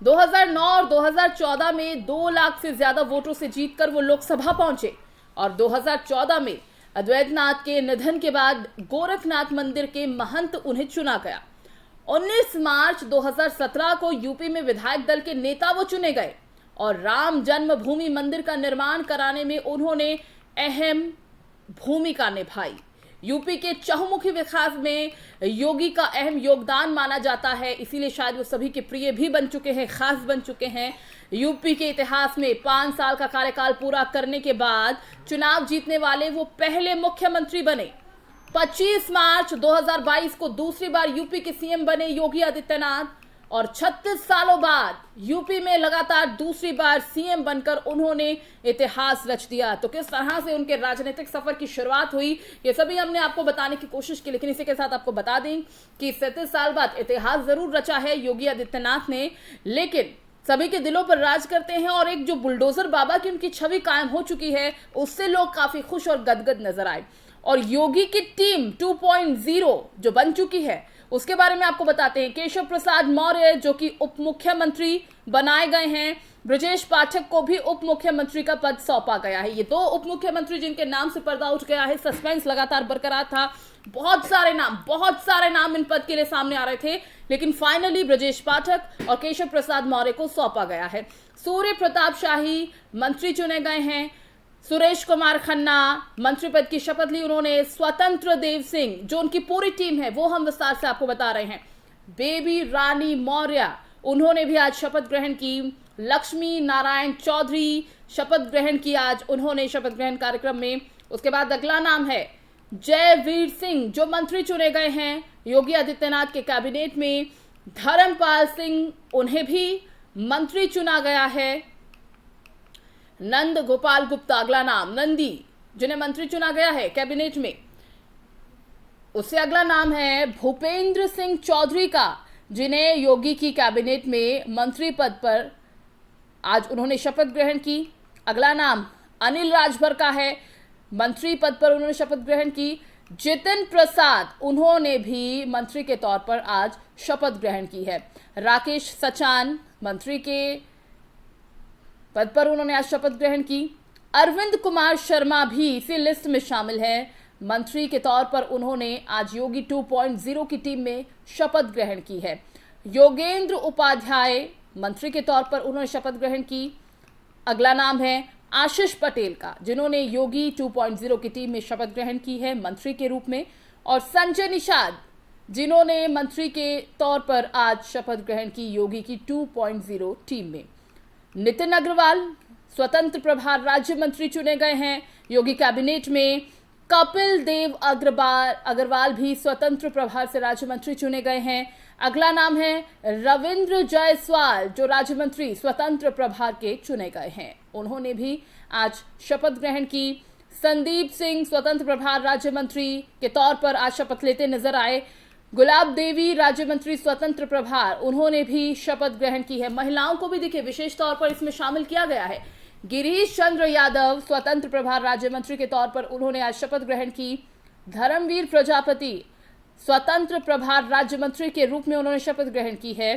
2009 और 2014 में 2 लाख से ज्यादा वोटों से जीतकर वो लोकसभा पहुंचे और 2014 में अद्वैतनाथ के निधन के बाद गोरखनाथ मंदिर के महंत उन्हें चुना गया। 19 मार्च 2017 को यूपी में विधायक दल के नेता वो चुने गए और राम जन्मभूमि मंदिर का निर्माण कराने में उन्होंने अहम भूमिका निभाई। यूपी के चहुमुखी विकास में योगी का अहम योगदान माना जाता है, इसीलिए शायद वो सभी के प्रिय भी बन चुके हैं, खास बन चुके हैं। यूपी के इतिहास में 5 साल का कार्यकाल पूरा करने के बाद चुनाव जीतने वाले वो पहले मुख्यमंत्री बने। 25 मार्च 2022 को दूसरी बार यूपी के सीएम बने योगी आदित्यनाथ और 36 सालों बाद यूपी में लगातार दूसरी बार सीएम बनकर उन्होंने इतिहास रच दिया। तो किस तरह से उनके राजनीतिक सफर की शुरुआत हुई ये सभी हमने आपको बताने की कोशिश की, लेकिन इसी के साथ आपको बता दें कि 37 साल बाद इतिहास जरूर रचा है योगी आदित्यनाथ ने, लेकिन सभी के दिलों पर राज करते हैं और एक जो बुलडोजर बाबा की उनकी छवि कायम हो चुकी है उससे लोग काफी खुश और गदगद नजर आए। और योगी की टीम 2.0 जो बन चुकी है उसके बारे में आपको बताते हैं। केशव प्रसाद मौर्य जो कि उप मुख्यमंत्री बनाए गए हैं, ब्रजेश पाठक को भी उप मुख्यमंत्री का पद सौंपा गया है। ये 2 उप मुख्यमंत्री जिनके नाम से पर्दा उठ गया है, सस्पेंस लगातार बरकरार था, बहुत सारे नाम इन पद के लिए सामने आ रहे थे, लेकिन फाइनली ब्रजेश पाठक और केशव प्रसाद मौर्य को सौंपा गया है। सूर्य प्रताप शाही मंत्री चुने गए हैं। सुरेश कुमार खन्ना मंत्री पद की शपथ ली उन्होंने। स्वतंत्र देव सिंह जो उनकी पूरी टीम है वो हम विस्तार से आपको बता रहे हैं। बेबी रानी मौर्य उन्होंने भी आज शपथ ग्रहण की। लक्ष्मी नारायण चौधरी शपथ ग्रहण की आज उन्होंने शपथ ग्रहण कार्यक्रम में। उसके बाद अगला नाम है जयवीर सिंह जो मंत्री चुने गए हैं योगी आदित्यनाथ के कैबिनेट में। धर्मपाल सिंह उन्हें भी मंत्री चुना गया है। नंद गोपाल गुप्ता अगला नाम, नंदी जिन्हें मंत्री चुना गया है कैबिनेट में। उससे अगला नाम है भूपेंद्र सिंह चौधरी का जिन्हें योगी की कैबिनेट में मंत्री पद पर आज उन्होंने शपथ ग्रहण की। अगला नाम अनिल राजभर का है, मंत्री पद पर उन्होंने शपथ ग्रहण की। जितिन प्रसाद उन्होंने भी मंत्री के तौर पर आज शपथ ग्रहण की है। राकेश सचान मंत्री के पद पर उन्होंने आज शपथ ग्रहण की। अरविंद कुमार शर्मा भी इसी लिस्ट में शामिल है, मंत्री के तौर पर उन्होंने आज योगी 2.0 की टीम में शपथ ग्रहण की है। योगेंद्र उपाध्याय मंत्री के तौर पर उन्होंने शपथ ग्रहण की। अगला नाम है आशीष पटेल का जिन्होंने योगी 2.0 की टीम में शपथ ग्रहण की है मंत्री के रूप में। और संजय निषाद जिन्होंने मंत्री के तौर पर आज शपथ ग्रहण की योगी की 2.0 टीम में। नितिन अग्रवाल स्वतंत्र प्रभार राज्य मंत्री चुने गए हैं। योगी कैबिनेट में कपिल देव अग्रवाल भी स्वतंत्र प्रभार से राज्य मंत्री चुने गए हैं। अगला नाम है रविंद्र जायसवाल, जो राज्य मंत्री स्वतंत्र प्रभार के चुने गए हैं। उन्होंने भी आज शपथ ग्रहण की। संदीप सिंह स्वतंत्र प्रभार राज्य मंत्री के तौर पर आज शपथ लेते नजर आए। गुलाब देवी राज्य मंत्री स्वतंत्र प्रभार, उन्होंने भी शपथ ग्रहण की है। महिलाओं को भी देखिए विशेष तौर पर इसमें शामिल किया गया है। गिरीश चंद्र यादव स्वतंत्र प्रभार राज्य मंत्री के तौर पर उन्होंने आज शपथ ग्रहण की। धर्मवीर प्रजापति स्वतंत्र प्रभार राज्य मंत्री के रूप में उन्होंने शपथ ग्रहण की है।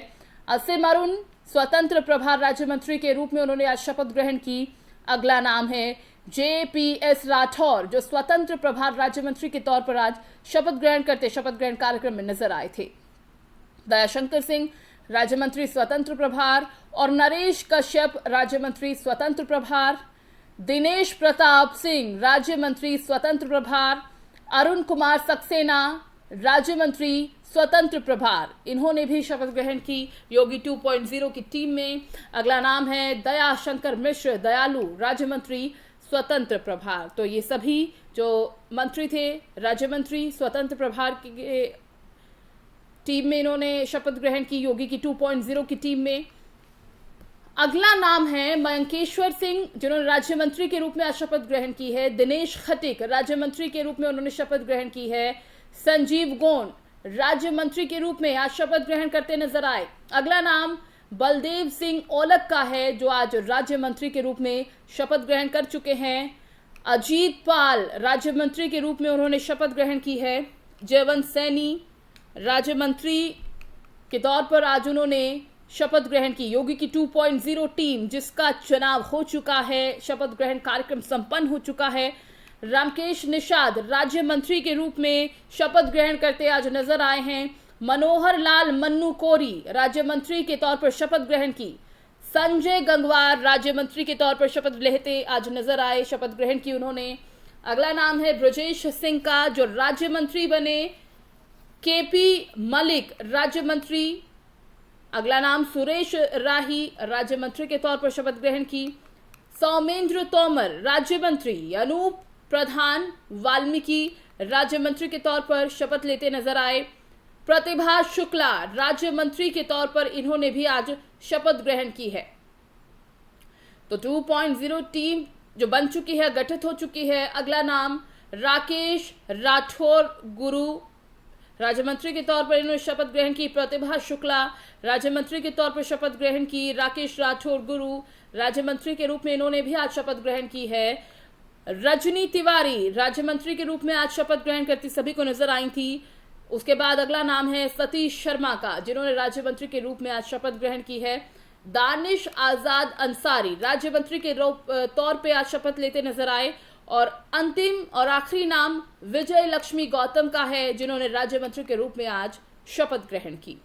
असीम अरुण स्वतंत्र प्रभार राज्य मंत्री के रूप में उन्होंने आज शपथ ग्रहण की। अगला नाम है JPS राठौर, जो स्वतंत्र प्रभार राज्य मंत्री के तौर पर आज शपथ ग्रहण कार्यक्रम में नजर आए थे। दयाशंकर सिंह राज्य मंत्री स्वतंत्र प्रभार और नरेश कश्यप राज्य मंत्री स्वतंत्र प्रभार। दिनेश प्रताप सिंह राज्य मंत्री स्वतंत्र प्रभार। अरुण कुमार सक्सेना राज्य मंत्री स्वतंत्र प्रभार, इन्होंने भी शपथ ग्रहण की योगी 2.0 की टीम में। अगला नाम है दयाशंकर मिश्र दयालु राज्य मंत्री स्वतंत्र प्रभार। तो ये सभी जो मंत्री थे राज्य मंत्री स्वतंत्र प्रभार के टीम में इन्होंने शपथ ग्रहण की योगी की 2.0 की टीम में। अगला नाम है मयंकेश्वर सिंह, जिन्होंने राज्य मंत्री के रूप में आज शपथ ग्रहण की है। दिनेश खटिक राज्य मंत्री के रूप में उन्होंने शपथ ग्रहण की है। संजीव गोंड राज्य मंत्री के रूप में आज शपथ ग्रहण करते नजर आए। अगला नाम बलदेव सिंह ओलक का है, जो आज राज्य मंत्री के रूप में शपथ ग्रहण कर चुके हैं। अजीत पाल राज्य मंत्री के रूप में उन्होंने शपथ ग्रहण की है। जयवंत सैनी राज्य मंत्री के तौर पर आज उन्होंने शपथ ग्रहण की। योगी की 2.0 टीम, जिसका चुनाव हो चुका है, शपथ ग्रहण कार्यक्रम संपन्न हो चुका है। रामकेश निषाद राज्य मंत्री के रूप में शपथ ग्रहण करते आज नजर आए हैं। मनोहर लाल मन्नू कोरी राज्य मंत्री के तौर पर शपथ ग्रहण की। संजय गंगवार राज्य मंत्री के तौर पर शपथ लेते आज नजर आए, शपथ ग्रहण की उन्होंने। अगला नाम है ब्रजेश सिंह का, जो राज्य मंत्री बने। KP मलिक राज्य मंत्री। अगला नाम सुरेश राही राज्य मंत्री के तौर पर शपथ ग्रहण की। सौमेंद्र तोमर राज्य मंत्री। अनूप प्रधान वाल्मीकि राज्य मंत्री के तौर पर शपथ लेते नजर आए। प्रतिभा शुक्ला राज्य मंत्री के तौर पर इन्होंने भी आज शपथ ग्रहण की है। तो 2.0 टीम जो बन चुकी है, गठित हो चुकी है। अगला नाम राकेश राठौर गुरु राज्य मंत्री के तौर पर इन्होंने शपथ ग्रहण की। प्रतिभा शुक्ला राज्य मंत्री के तौर पर शपथ ग्रहण की। राकेश राठौर गुरु राज्य मंत्री के रूप में इन्होंने भी आज शपथ ग्रहण की है। रजनी तिवारी राज्य मंत्री के रूप में आज शपथ ग्रहण करती सभी को नजर आई थी। उसके बाद अगला नाम है सतीश शर्मा का, जिन्होंने राज्य मंत्री के रूप में आज शपथ ग्रहण की है। दानिश आजाद अंसारी राज्य मंत्री के तौर पे आज शपथ लेते नजर आए। और अंतिम और आखिरी नाम विजय लक्ष्मी गौतम का है, जिन्होंने राज्य मंत्री के रूप में आज शपथ ग्रहण की।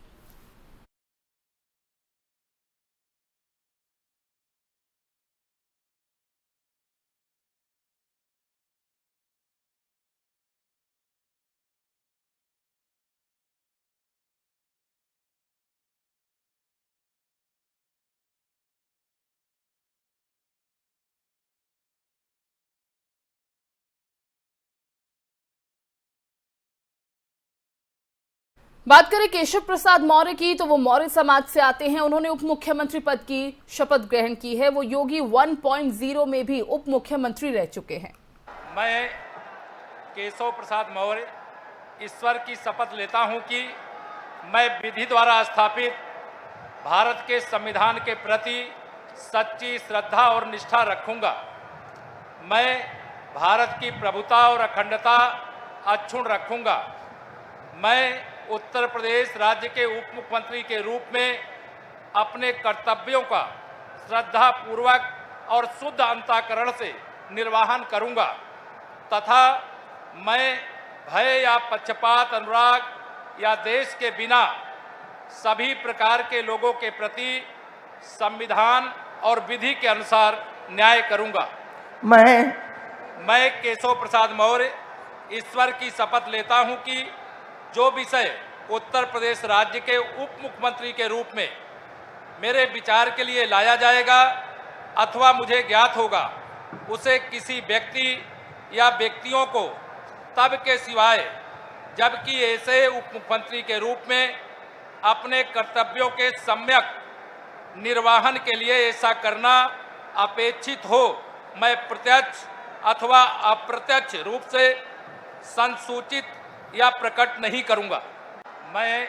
बात करें केशव प्रसाद मौर्य की, तो वो मौर्य समाज से आते हैं। उन्होंने उप मुख्यमंत्री पद की शपथ ग्रहण की है। वो योगी 1.0 में भी उप मुख्यमंत्री रह चुके हैं। मैं केशव प्रसाद मौर्य ईश्वर की शपथ लेता हूं कि मैं विधि द्वारा स्थापित भारत के संविधान के प्रति सच्ची श्रद्धा और निष्ठा रखूंगा। मैं भारत की प्रभुता और अखंडता अक्षुण्ण रखूंगा। मैं उत्तर प्रदेश राज्य के उप मुख्यमंत्री के रूप में अपने कर्तव्यों का श्रद्धापूर्वक और शुद्ध अंतःकरण से निर्वहन करूंगा तथा मैं भय या पक्षपात, अनुराग या देश के बिना सभी प्रकार के लोगों के प्रति संविधान और विधि के अनुसार न्याय करूंगा। मैं केशव प्रसाद मौर्य ईश्वर की शपथ लेता हूं कि जो विषय उत्तर प्रदेश राज्य के उप मुख्यमंत्री के रूप में मेरे विचार के लिए लाया जाएगा अथवा मुझे ज्ञात होगा, उसे किसी व्यक्ति या व्यक्तियों को तब के सिवाय जबकि ऐसे उप मुख्यमंत्री के रूप में अपने कर्तव्यों के सम्यक निर्वहन के लिए ऐसा करना अपेक्षित हो, मैं प्रत्यक्ष अथवा अप्रत्यक्ष रूप से संसूचित या प्रकट नहीं करूंगा। मैं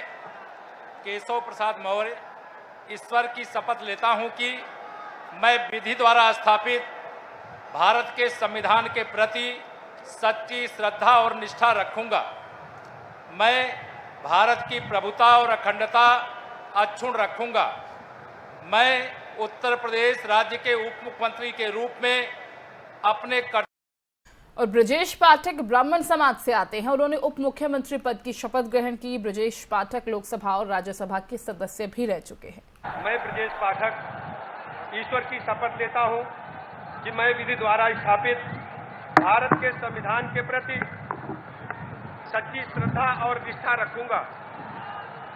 केशव प्रसाद मौर्य ईश्वर की शपथ लेता हूं कि मैं विधि द्वारा स्थापित भारत के संविधान के प्रति सच्ची श्रद्धा और निष्ठा रखूंगा। मैं भारत की प्रभुता और अखंडता अक्षुण्ण रखूंगा। मैं उत्तर प्रदेश राज्य के उप मुख्यमंत्री के रूप में अपने और ब्रजेश पाठक ब्राह्मण समाज से आते हैं। उन्होंने उप मुख्यमंत्री पद की शपथ ग्रहण की। ब्रजेश पाठक लोकसभा और राज्यसभा के सदस्य भी रह चुके हैं। मैं ब्रजेश पाठक ईश्वर की शपथ लेता हूं कि मैं विधि द्वारा स्थापित भारत के संविधान के प्रति सच्ची श्रद्धा और निष्ठा रखूंगा।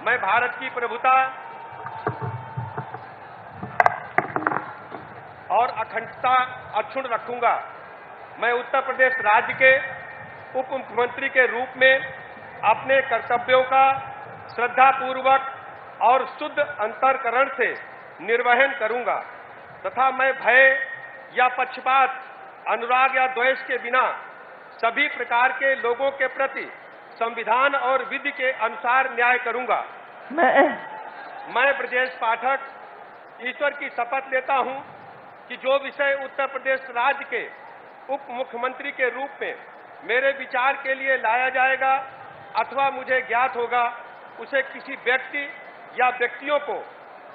मैं भारत की प्रभुता और अखंडता अक्षुण्ण रखूंगा। मैं उत्तर प्रदेश राज्य के उप मुख्यमंत्री के रूप में अपने कर्तव्यों का श्रद्धापूर्वक और शुद्ध अंतःकरण से निर्वहन करूंगा तथा मैं भय या पक्षपात, अनुराग या द्वेष के बिना सभी प्रकार के लोगों के प्रति संविधान और विधि के अनुसार न्याय करूंगा। मैं ब्रजेश पाठक ईश्वर की शपथ लेता हूं कि जो विषय उत्तर प्रदेश राज्य के उप मुख्यमंत्री के रूप में मेरे विचार के लिए लाया जाएगा अथवा मुझे ज्ञात होगा, उसे किसी व्यक्ति या व्यक्तियों को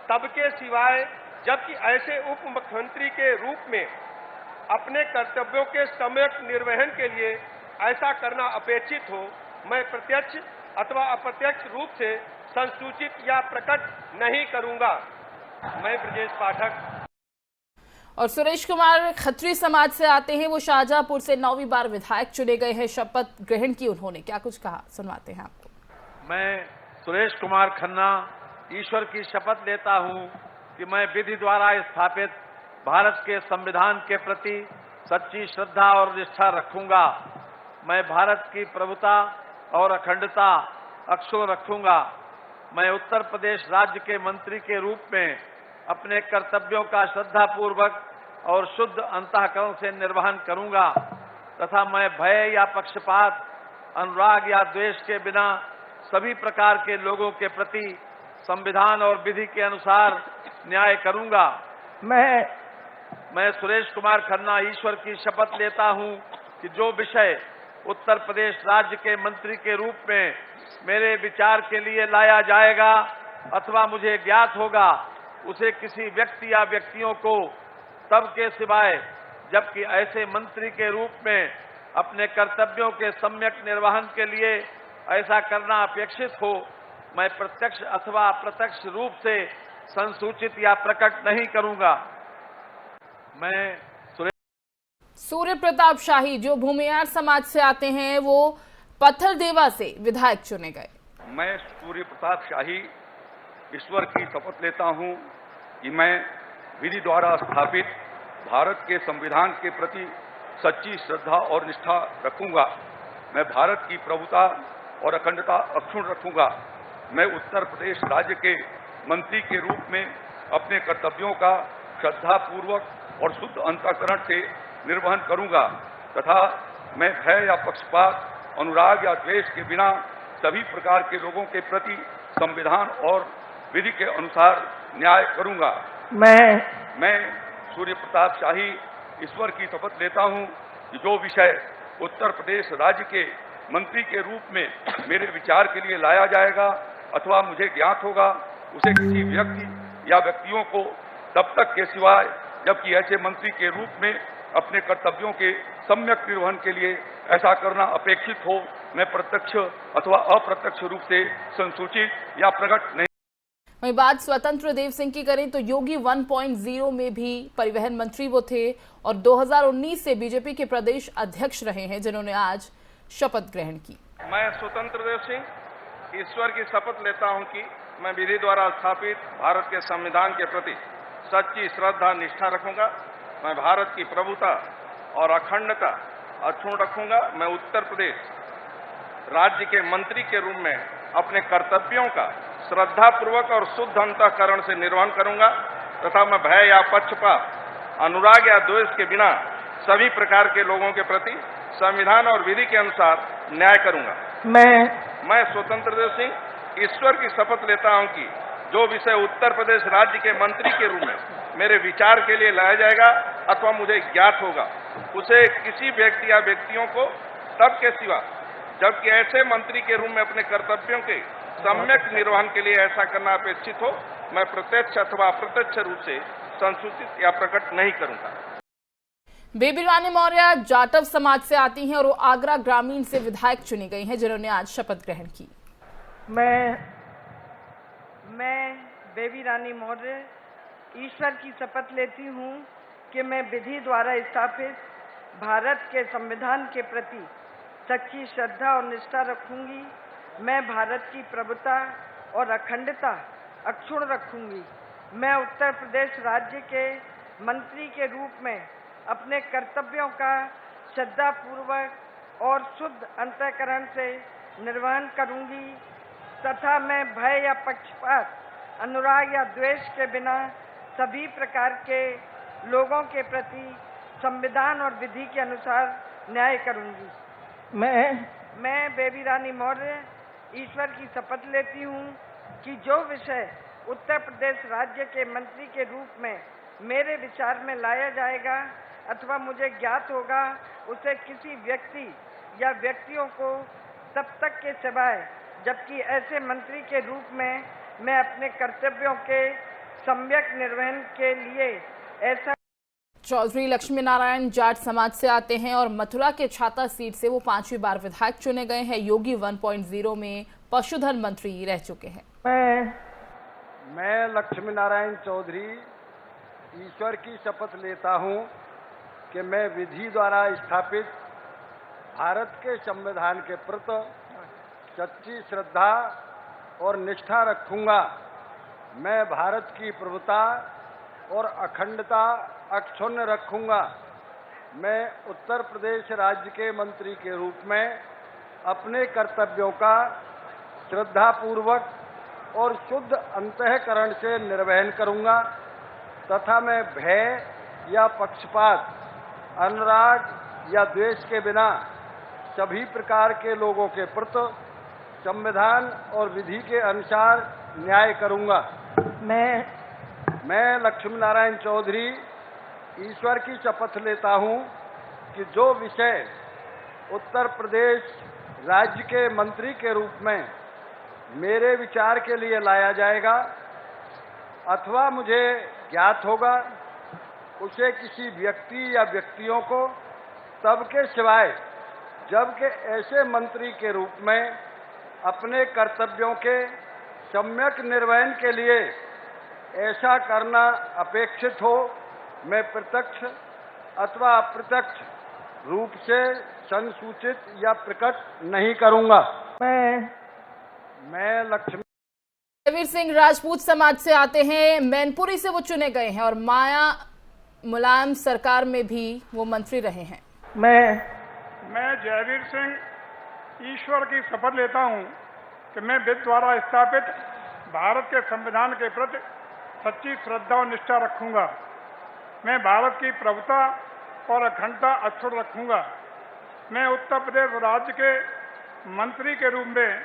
तब के सिवाय जबकि ऐसे उप मुख्यमंत्री के रूप में अपने कर्तव्यों के सम्यक निर्वहन के लिए ऐसा करना अपेक्षित हो, मैं प्रत्यक्ष अथवा अप्रत्यक्ष रूप से संसूचित या प्रकट नहीं करूंगा। मैं ब्रजेश पाठक। और सुरेश कुमार खत्री समाज से आते हैं। वो शाहजहांपुर से 9वीं बार विधायक चुने गए हैं। शपथ ग्रहण की उन्होंने, क्या कुछ कहा, सुनवाते हैं आपको। मैं सुरेश कुमार खन्ना ईश्वर की शपथ लेता हूं कि मैं विधि द्वारा स्थापित भारत के संविधान के प्रति सच्ची श्रद्धा और निष्ठा रखूंगा। मैं भारत की प्रभुता और अखंडता अक्षुण्ण रखूंगा। मैं उत्तर प्रदेश राज्य के मंत्री के रूप में अपने कर्तव्यों का श्रद्धापूर्वक और शुद्ध अंतःकरण से निर्वहन करूंगा तथा मैं भय या पक्षपात, अनुराग या द्वेष के बिना सभी प्रकार के लोगों के प्रति संविधान और विधि के अनुसार न्याय करूंगा। मैं सुरेश कुमार खन्ना ईश्वर की शपथ लेता हूं कि जो विषय उत्तर प्रदेश राज्य के मंत्री के रूप में मेरे विचार के लिए लाया जाएगा अथवा मुझे ज्ञात होगा, उसे किसी व्यक्ति या व्यक्तियों को तब के सिवाय जबकि ऐसे मंत्री के रूप में अपने कर्तव्यों के सम्यक निर्वहन के लिए ऐसा करना अपेक्षित हो, मैं प्रत्यक्ष अथवा अप्रत्यक्ष रूप से संसूचित या प्रकट नहीं करूंगा। मैं सूर्य प्रताप शाही जो भूमियार समाज से आते हैं, वो पत्थरदेवा से विधायक चुने गए। मैं सूर्य प्रताप शाही ईश्वर की शपथ लेता हूं कि मैं विधि द्वारा स्थापित भारत के संविधान के प्रति सच्ची श्रद्धा और निष्ठा रखूंगा। मैं भारत की प्रभुता और अखंडता अक्षुण्ण रखूंगा। मैं उत्तर प्रदेश राज्य के मंत्री के रूप में अपने कर्तव्यों का श्रद्धापूर्वक और शुद्ध अंतःकरण से निर्वहन करूंगा तथा मैं भय या पक्षपात, अनुराग या द्वेष के बिना सभी प्रकार के लोगों के प्रति संविधान और विधि के अनुसार न्याय करूंगा। मैं सूर्य प्रताप शाही ईश्वर की शपथ लेता हूं कि जो विषय उत्तर प्रदेश राज्य के मंत्री के रूप में मेरे विचार के लिए लाया जाएगा अथवा मुझे ज्ञात होगा, उसे किसी व्यक्ति या व्यक्तियों को तब तक के सिवाय जबकि ऐसे मंत्री के रूप में अपने कर्तव्यों के सम्यक निर्वहन के लिए ऐसा करना अपेक्षित हो, मैं प्रत्यक्ष अथवा अप्रत्यक्ष रूप से संसूचित या प्रकट नहीं। वहीं बात स्वतंत्र देव सिंह की करें तो योगी 1.0 में भी परिवहन मंत्री वो थे और 2019 से बीजेपी के प्रदेश अध्यक्ष रहे हैं, जिन्होंने आज शपथ ग्रहण की। मैं स्वतंत्र देव सिंह ईश्वर की शपथ लेता हूं कि मैं विधि द्वारा स्थापित भारत के संविधान के प्रति सच्ची श्रद्धा निष्ठा रखूंगा। मैं भारत की प्रभुता और अखंडता अक्षुण्ण रखूंगा। मैं उत्तर प्रदेश राज्य के मंत्री के रूप में अपने कर्तव्यों का श्रद्धापूर्वक और शुद्ध अंतःकरण से निर्वहन करूंगा तथा मैं भय या पक्षपात, अनुराग या द्वेष के बिना सभी प्रकार के लोगों के प्रति संविधान और विधि के अनुसार न्याय करूंगा। मैं स्वतंत्र देव सिंह ईश्वर की शपथ लेता हूं कि जो विषय उत्तर प्रदेश राज्य के मंत्री के रूप में मेरे विचार के लिए लाया जाएगा अथवा मुझे ज्ञात होगा, उसे किसी व्यक्ति या व्यक्तियों को तब के सिवा जबकि ऐसे मंत्री के रूप में अपने कर्तव्यों के सम्यक निर्वहन के लिए ऐसा करना अपेक्षित हो, मैं प्रत्यक्ष अथवा अप्रत्यक्ष रूप से संसूचित या प्रकट नहीं करूंगा। बेबी रानी मौर्य जाटव समाज से आती हैं और वो आगरा ग्रामीण से विधायक चुनी गई हैं, जिन्होंने आज शपथ ग्रहण की। मैं बेबी रानी मौर्य ईश्वर की शपथ लेती हूँ कि मैं विधि द्वारा स्थापित भारत के संविधान के प्रति सच्ची श्रद्धा और निष्ठा रखूंगी। मैं भारत की प्रभुता और अखंडता अक्षुण्ण रखूंगी। मैं उत्तर प्रदेश राज्य के मंत्री के रूप में अपने कर्तव्यों का श्रद्धापूर्वक और शुद्ध अंतःकरण से निर्वहन करूंगी तथा मैं भय या पक्षपात, अनुराग या द्वेष के बिना सभी प्रकार के लोगों के प्रति संविधान और विधि के अनुसार न्याय करूंगी। मैं बेबी रानी मौर्य ईश्वर की शपथ लेती हूँ कि जो विषय उत्तर प्रदेश राज्य के मंत्री के रूप में मेरे विचार में लाया जाएगा अथवा मुझे ज्ञात होगा, उसे किसी व्यक्ति या व्यक्तियों को तब तक के सिवाय जबकि ऐसे मंत्री के रूप में मैं अपने कर्तव्यों के सम्यक निर्वहन के लिए ऐसा। चौधरी लक्ष्मी नारायण जाट समाज से आते हैं और मथुरा के छाता सीट से वो 5वीं बार विधायक चुने गए हैं। योगी 1.0 में पशुधन मंत्री रह चुके हैं। मैं लक्ष्मी नारायण चौधरी ईश्वर की शपथ लेता हूं कि मैं विधि द्वारा स्थापित भारत के संविधान के प्रति सच्ची श्रद्धा और निष्ठा रखूंगा। मैं भारत की प्रभुता और अखंडता अक्षुण्ण रखूंगा। मैं उत्तर प्रदेश राज्य के मंत्री के रूप में अपने कर्तव्यों का श्रद्धापूर्वक और शुद्ध अंतःकरण से निर्वहन करूंगा तथा मैं भय या पक्षपात, अनुराग या द्वेष के बिना सभी प्रकार के लोगों के प्रति संविधान और विधि के अनुसार न्याय करूंगा। मैं लक्ष्मी नारायण चौधरी ईश्वर की शपथ लेता हूं कि जो विषय उत्तर प्रदेश राज्य के मंत्री के रूप में मेरे विचार के लिए लाया जाएगा अथवा मुझे ज्ञात होगा, उसे किसी व्यक्ति या व्यक्तियों को तब के सिवाय जबकि ऐसे मंत्री के रूप में अपने कर्तव्यों के सम्यक निर्वहन के लिए ऐसा करना अपेक्षित हो, मैं प्रत्यक्ष अथवा अप्रत्यक्ष रूप से संसूचित या प्रकट नहीं करूंगा। मैं लक्ष्मी जयवीर सिंह राजपूत समाज से आते हैं। मैनपुरी से वो चुने गए हैं और माया मुलायम सरकार में भी वो मंत्री रहे हैं। मैं जयवीर सिंह ईश्वर की शपथ लेता हूं कि मैं विधि द्वारा स्थापित भारत के संविधान के प्रति सच्ची श्रद्धा और निष्ठा रखूंगा। मैं भारत की प्रभुता और अखंडता अक्षुण्ण रखूंगा। मैं उत्तर प्रदेश राज्य के मंत्री के रूप में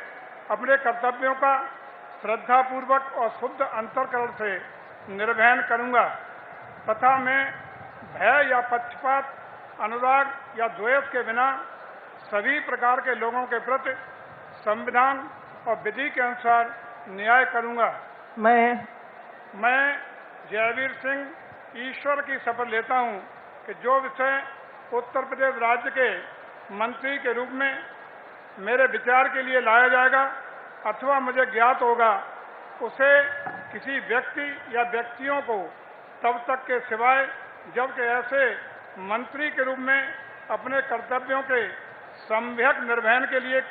अपने कर्तव्यों का श्रद्धापूर्वक और शुद्ध अंतःकरण से निर्वहन करूंगा तथा मैं भय या पक्षपात, अनुराग या द्वेष के बिना सभी प्रकार के लोगों के प्रति संविधान और विधि के अनुसार न्याय करूंगा। मैं जयवीर सिंह ईश्वर की शपथ लेता हूं कि जो विषय उत्तर प्रदेश राज्य के मंत्री के रूप में मेरे विचार के लिए लाया जाएगा अथवा मुझे ज्ञात होगा, उसे किसी व्यक्ति या व्यक्तियों को तब तक के सिवाय जबकि ऐसे मंत्री के रूप में अपने कर्तव्यों के सम्यक निर्वहन के लिए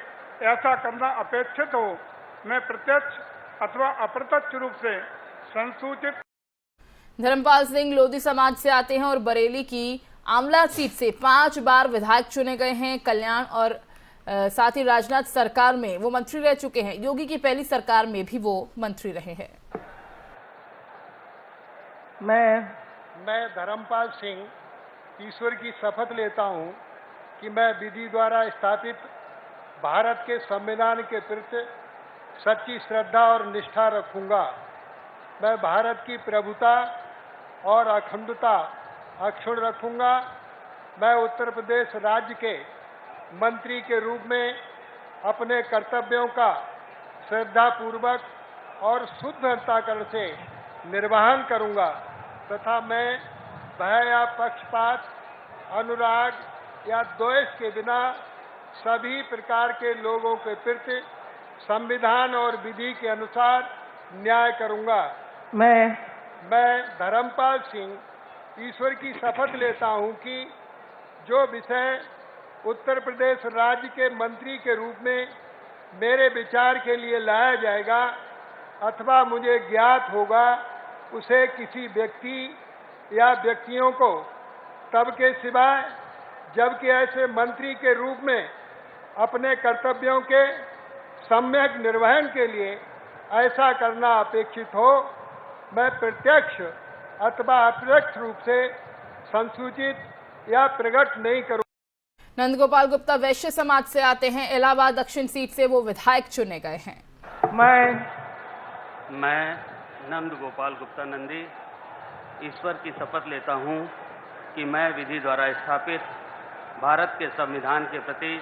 ऐसा करना अपेक्षित हो, मैं प्रत्यक्ष अथवा अप्रत्यक्ष रूप से संसूचित। धर्मपाल सिंह लोधी समाज से आते हैं और बरेली की आमला सीट से 5 बार विधायक चुने गए हैं। कल्याण और साथ ही राजनाथ सरकार में वो मंत्री रह चुके हैं। योगी की पहली सरकार में भी वो मंत्री रहे हैं। मैं धर्मपाल सिंह ईश्वर की शपथ लेता हूं कि मैं विधि द्वारा स्थापित भारत के संविधान के प्रति सच्ची श्रद्धा और निष्ठा रखूंगा। मैं भारत की प्रभुता और अखंडता अक्षुण्ण रखूंगा। मैं उत्तर प्रदेश राज्य के मंत्री के रूप में अपने कर्तव्यों का श्रद्धापूर्वक और शुद्ध अंतःकरण से निर्वहन करूंगा तथा मैं भय या पक्षपात, अनुराग या द्वेष के बिना सभी प्रकार के लोगों के प्रति संविधान और विधि के अनुसार न्याय करूंगा। मैं धर्मपाल सिंह ईश्वर की शपथ लेता हूं कि जो विषय उत्तर प्रदेश राज्य के मंत्री के रूप में मेरे विचार के लिए लाया जाएगा अथवा मुझे ज्ञात होगा, उसे किसी व्यक्ति या व्यक्तियों को तब के सिवाय जबकि ऐसे मंत्री के रूप में अपने कर्तव्यों के सम्यक निर्वहन के लिए ऐसा करना अपेक्षित हो, मैं प्रत्यक्ष अथवा अप्रत्यक्ष रूप से संसूचित या प्रकट नहीं करूं। नंदगोपाल गुप्ता वैश्य समाज से आते हैं। इलाहाबाद दक्षिण सीट से वो विधायक चुने गए हैं। मैं नंदगोपाल गुप्ता नंदी ईश्वर की शपथ लेता हूं कि मैं विधि द्वारा स्थापित भारत के संविधान के प्रति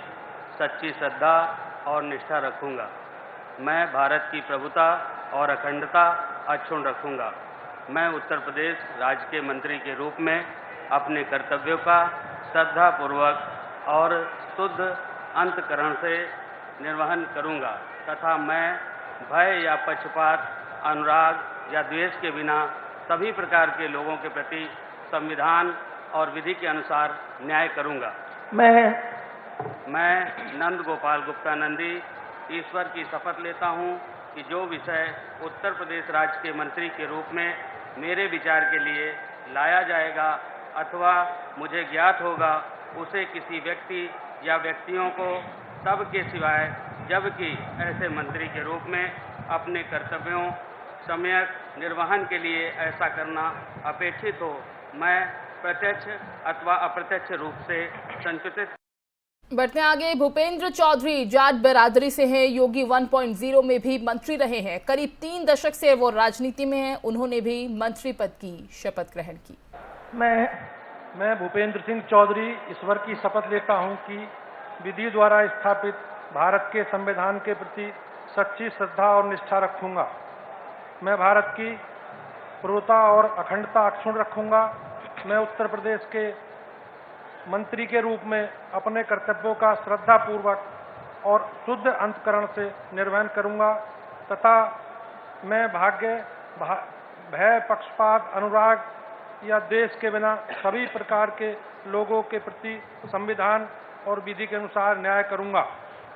सच्ची श्रद्धा और निष्ठा रखूंगा। मैं भारत की प्रभुता और अखंडता अक्षुण्ण रखूंगा। मैं उत्तर प्रदेश राज्य के मंत्री के रूप में अपने कर्तव्यों का श्रद्धापूर्वक और शुद्ध अंतःकरण से निर्वहन करूंगा तथा मैं भय या पक्षपात, अनुराग या द्वेष के बिना सभी प्रकार के लोगों के प्रति संविधान और विधि के अनुसार न्याय करूंगा। मैं नंदगोपाल गुप्ता नंदी ईश्वर की शपथ लेता हूं कि जो विषय उत्तर प्रदेश राज्य के मंत्री के रूप में मेरे विचार के लिए लाया जाएगा अथवा मुझे ज्ञात होगा, उसे किसी व्यक्ति या व्यक्तियों को तब के सिवाय जबकि ऐसे मंत्री के रूप में अपने कर्तव्यों सम्यक निर्वहन के लिए ऐसा करना अपेक्षित हो, मैं प्रत्यक्ष अथवा अप्रत्यक्ष रूप से संचित। बढ़ते आगे, भूपेंद्र चौधरी जाट बिरादरी से हैं। योगी 1.0 में भी मंत्री रहे हैं। करीब 3 दशक से वो राजनीति में हैं। उन्होंने भी मंत्री पद की शपथ ग्रहण की। मैं भूपेंद्र सिंह चौधरी ईश्वर की शपथ लेता हूं कि विधि द्वारा स्थापित भारत के संविधान के प्रति सच्ची श्रद्धा और निष्ठा रखूंगा। मैं भारत की प्रभुता और अखंडता अक्षुण्ण रखूंगा। मैं उत्तर प्रदेश के मंत्री के रूप में अपने कर्तव्यों का श्रद्धापूर्वक और शुद्ध अंतःकरण से निर्वहन करूंगा तथा मैं भय, पक्षपात, अनुराग या देश के बिना सभी प्रकार के लोगों के प्रति संविधान और विधि के अनुसार न्याय करूंगा।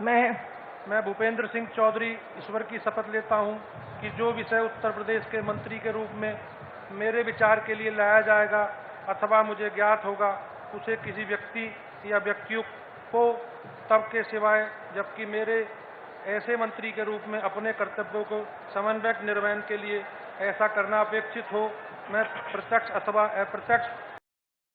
मैं भूपेंद्र सिंह चौधरी ईश्वर की शपथ लेता हूं कि जो विषय उत्तर प्रदेश के मंत्री के रूप में मेरे विचार के लिए लाया जाएगा अथवा मुझे ज्ञात होगा, उसे किसी व्यक्ति या व्यक्तियों को तब के सिवाय जबकि मेरे ऐसे मंत्री के रूप में अपने कर्तव्यों को समन्वयक निर्वहन के लिए ऐसा करना अपेक्षित हो, मैं प्रत्यक्ष अथवा अप्रत्यक्ष।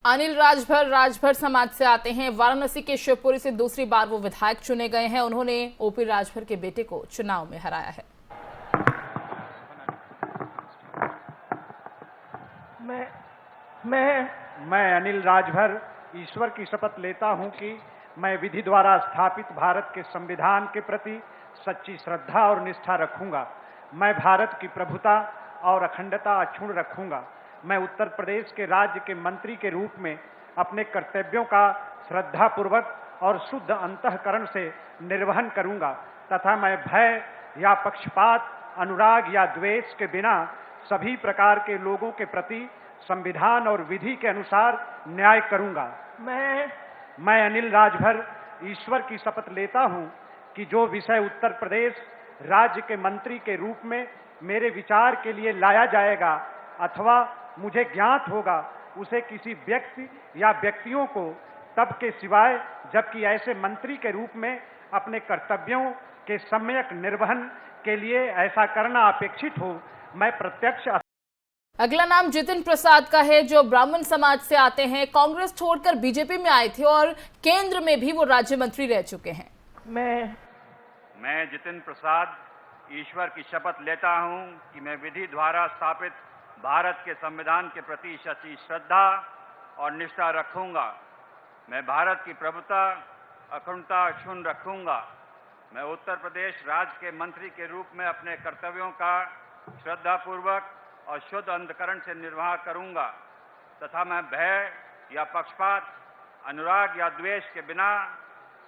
अनिल राजभर समाज से आते हैं। वाराणसी के शिवपुरी से दूसरी बार वो विधायक चुने गए हैं। उन्होंने ओपी राजभर के बेटे को चुनाव में हराया है। मैं अनिल राजभर ईश्वर की शपथ लेता हूं कि मैं विधि द्वारा स्थापित भारत के संविधान के प्रति सच्ची श्रद्धा और निष्ठा रखूंगा। मैं भारत की प्रभुता और अखंडता अक्षुण्ण रखूंगा। मैं उत्तर प्रदेश के राज्य के मंत्री के रूप में अपने कर्तव्यों का श्रद्धापूर्वक और शुद्ध अंतःकरण से निर्वहन करूंगा तथा मैं भय या पक्षपात, अनुराग या द्वेष के बिना सभी प्रकार के लोगों के प्रति संविधान और विधि के अनुसार न्याय करूंगा। मैं अनिल राजभर ईश्वर की शपथ लेता हूं कि जो विषय उत्तर प्रदेश राज्य के मंत्री के रूप में मेरे विचार के लिए लाया जाएगा अथवा मुझे ज्ञात होगा, उसे किसी व्यक्ति या व्यक्तियों को तब के सिवाय जबकि ऐसे मंत्री के रूप में अपने कर्तव्यों के सम्यक निर्वहन के लिए ऐसा करना अपेक्षित हो, मैं प्रत्यक्ष। अगला नाम जितिन प्रसाद का है, जो ब्राह्मण समाज से आते हैं। कांग्रेस छोड़कर बीजेपी में आए थे और केंद्र में भी वो राज्य मंत्री रह चुके हैं। मैं जितिन प्रसाद ईश्वर की शपथ लेता हूं कि मैं विधि द्वारा स्थापित भारत के संविधान के प्रति सच्ची श्रद्धा और निष्ठा रखूंगा। मैं भारत की प्रभुता, अखंडता अक्षुण्ण रखूंगा। मैं उत्तर प्रदेश राज्य के मंत्री के रूप में अपने कर्तव्यों का श्रद्धापूर्वक और शुद्ध अंतःकरण से निर्वाह करूंगा तथा मैं भय या पक्षपात, अनुराग या द्वेष के बिना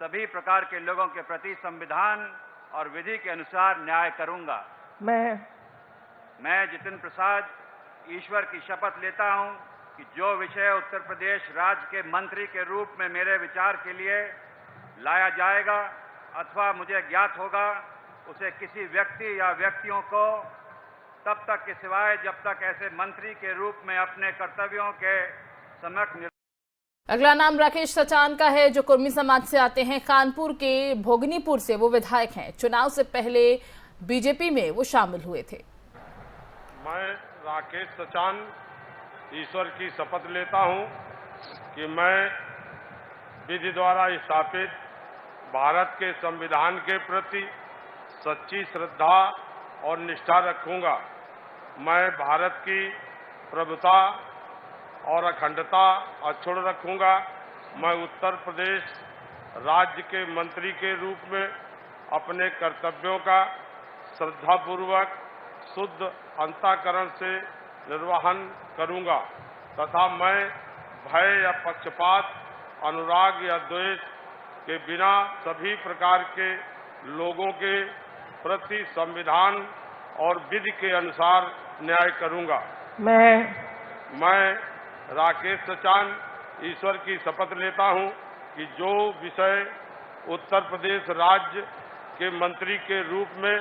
सभी प्रकार के लोगों के प्रति संविधान और विधि के अनुसार न्याय करूंगा। मैं जितिन प्रसाद ईश्वर की शपथ लेता हूं कि जो विषय उत्तर प्रदेश राज्य के मंत्री के रूप में मेरे विचार के लिए लाया जाएगा अथवा मुझे ज्ञात होगा, उसे किसी व्यक्ति या व्यक्तियों को तब तक के सिवाय जब तक ऐसे मंत्री के रूप में अपने कर्तव्यों के सम्यक। अगला नाम राकेश सचान का है, जो कुर्मी समाज से आते हैं। कानपुर के भोगनीपुर से वो विधायक हैं। चुनाव से पहले बीजेपी में वो शामिल हुए थे। मैं राकेश सचान ईश्वर की शपथ लेता हूं कि मैं विधि द्वारा स्थापित भारत के संविधान के प्रति सच्ची श्रद्धा और निष्ठा रखूंगा। मैं भारत की प्रभुता और अखंडता अक्षुण्ण रखूंगा। मैं उत्तर प्रदेश राज्य के मंत्री के रूप में अपने कर्तव्यों का श्रद्धापूर्वक शुद्ध अंतःकरण से निर्वहन करूंगा तथा मैं भय या पक्षपात, अनुराग या द्वेष के बिना सभी प्रकार के लोगों के प्रति संविधान और विधि के अनुसार न्याय करूंगा। मैं राकेश सचान ईश्वर की शपथ लेता हूं कि जो विषय उत्तर प्रदेश राज्य के मंत्री के रूप में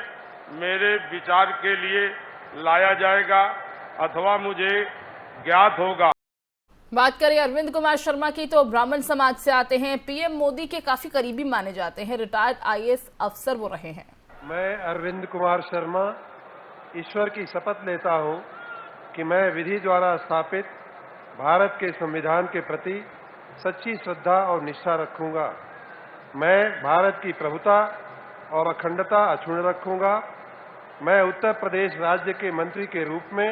मेरे विचार के लिए लाया जाएगा अथवा मुझे ज्ञात होगा। बात करें अरविंद कुमार शर्मा की, तो ब्राह्मण समाज से आते हैं। पीएम मोदी के काफी करीबी माने जाते हैं। रिटायर्ड आईएएस अफसर वो रहे हैं। मैं अरविंद कुमार शर्मा ईश्वर की शपथ लेता हूं कि मैं विधि द्वारा स्थापित भारत के संविधान के प्रति सच्ची श्रद्धा और निष्ठा रखूंगा। मैं भारत की प्रभुता और अखंडता अक्षुण्ण रखूंगा। मैं उत्तर प्रदेश राज्य के मंत्री के रूप में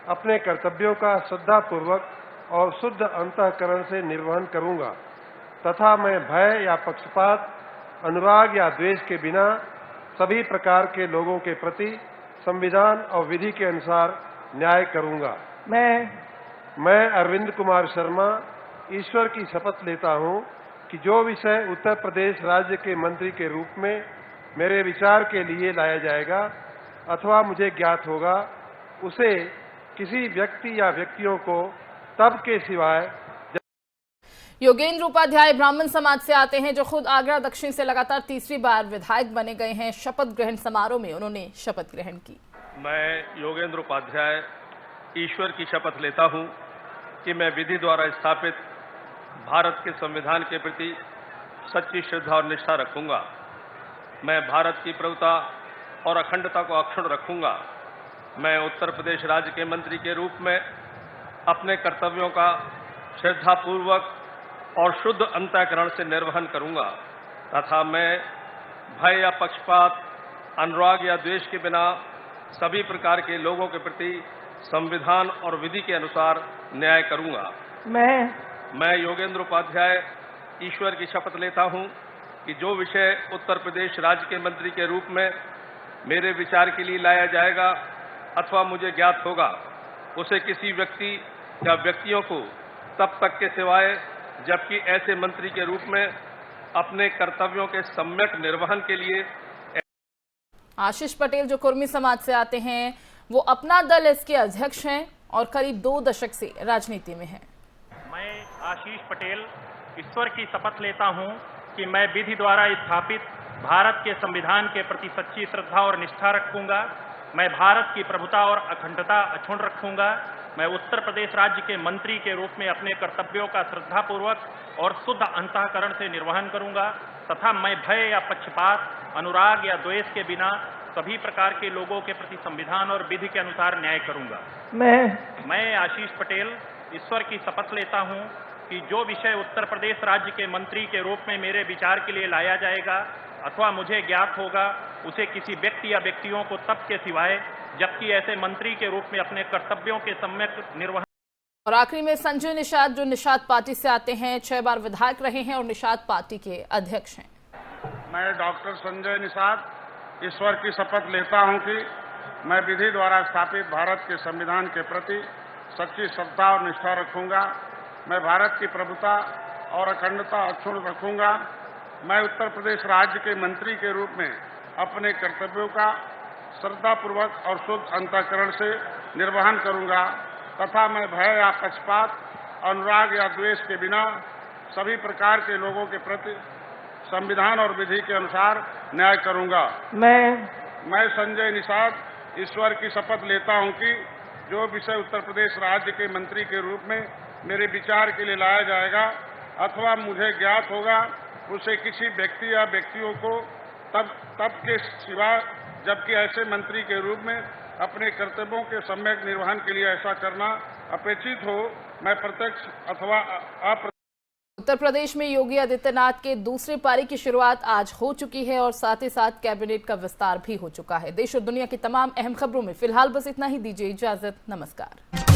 अपने कर्तव्यों का श्रद्धापूर्वक और शुद्ध अंतःकरण से निर्वहन करूंगा तथा मैं भय या पक्षपात, अनुराग या द्वेष के बिना सभी प्रकार के लोगों के प्रति संविधान और विधि के अनुसार न्याय करूंगा। मैं अरविंद कुमार शर्मा ईश्वर की शपथ लेता हूं कि जो विषय उत्तर प्रदेश राज्य के मंत्री के रूप में मेरे विचार के लिए लाया जाएगा अथवा मुझे ज्ञात होगा, उसे किसी व्यक्ति या व्यक्तियों को तब के सिवाय। योगेंद्र उपाध्याय ब्राह्मण समाज से आते हैं, जो खुद आगरा दक्षिण से लगातार तीसरी बार विधायक बने गए हैं। शपथ ग्रहण समारोह में उन्होंने शपथ ग्रहण की। मैं योगेंद्र उपाध्याय ईश्वर की शपथ लेता हूं कि मैं विधि द्वारा स्थापित भारत के संविधान के प्रति सच्ची श्रद्धा और निष्ठा रखूंगा। मैं भारत की प्रभुता और अखंडता को अक्षुण्ण रखूंगा। मैं उत्तर प्रदेश राज्य के मंत्री के रूप में अपने कर्तव्यों का श्रद्धापूर्वक और शुद्ध अंतःकरण से निर्वहन करूंगा तथा मैं भय या पक्षपात, अनुराग या द्वेष के बिना सभी प्रकार के लोगों के प्रति संविधान और विधि के अनुसार न्याय करूंगा। मैं योगेंद्र उपाध्याय ईश्वर की शपथ लेता हूं कि जो विषय उत्तर प्रदेश राज्य के मंत्री के रूप में मेरे विचार के लिए लाया जाएगा अथवा मुझे ज्ञात होगा, उसे किसी व्यक्ति या व्यक्तियों को तब तक के सिवाय जबकि ऐसे मंत्री के रूप में अपने कर्तव्यों के सम्यक निर्वहन के लिए। आशीष पटेल जो कुर्मी समाज से आते हैं, वो अपना दल इसके अध्यक्ष हैं और करीब 2 दशक से राजनीति में हैं। मैं आशीष पटेल ईश्वर की शपथ लेता हूं कि मैं विधि द्वारा स्थापित भारत के संविधान के प्रति सच्ची श्रद्धा और निष्ठा रखूंगा। मैं भारत की प्रभुता और अखंडता अक्षुण्ण रखूंगा। मैं उत्तर प्रदेश राज्य के मंत्री के रूप में अपने कर्तव्यों का श्रद्धापूर्वक और शुद्ध अंतःकरण से निर्वहन करूंगा तथा मैं भय या पक्षपात, अनुराग या द्वेष के बिना सभी प्रकार के लोगों के प्रति संविधान और विधि के अनुसार न्याय करूंगा। मैं आशीष पटेल ईश्वर की शपथ लेता हूं कि जो विषय उत्तर प्रदेश राज्य के मंत्री के रूप में मेरे विचार के लिए लाया जाएगा अथवा मुझे ज्ञात होगा उसे किसी व्यक्ति या व्यक्तियों को तब के सिवाय जबकि ऐसे मंत्री के रूप में अपने कर्तव्यों के सम्यक निर्वहन। और आखिरी में संजय निषाद, जो निषाद पार्टी से आते हैं, 6 बार विधायक रहे हैं और निषाद पार्टी के अध्यक्ष हैं। मैं डॉक्टर संजय निषाद ईश्वर की शपथ लेता हूं कि मैं विधि द्वारा स्थापित भारत के संविधान के प्रति सच्ची श्रद्धा और निष्ठा रखूंगा। मैं भारत की प्रभुता और अखंडता अक्षुण्ण रखूंगा। मैं उत्तर प्रदेश राज्य के मंत्री के रूप में अपने कर्तव्यों का श्रद्धापूर्वक और शुद्ध अंतःकरण से निर्वहन करूंगा तथा मैं भय या पक्षपात, अनुराग या द्वेष के बिना सभी प्रकार के लोगों के प्रति संविधान और विधि के अनुसार न्याय करूंगा। मैं संजय निषाद ईश्वर की शपथ लेता हूं कि जो विषय उत्तर प्रदेश राज्य के मंत्री के रूप में मेरे विचार के लिए लाया जाएगा अथवा मुझे ज्ञात होगा उसे किसी व्यक्ति या व्यक्तियों को तब के सिवा जबकि ऐसे मंत्री के रूप में अपने कर्तव्यों के सम्यक निर्वहन के लिए ऐसा करना अपेक्षित हो, मैं प्रत्यक्ष अथवा अप्रत्यक्ष। उत्तर प्रदेश में योगी आदित्यनाथ के दूसरी पारी की शुरुआत आज हो चुकी है और साथ ही साथ कैबिनेट का विस्तार भी हो चुका है। देश और दुनिया की तमाम अहम खबरों में फिलहाल बस इतना ही। दीजिए इजाजत, नमस्कार।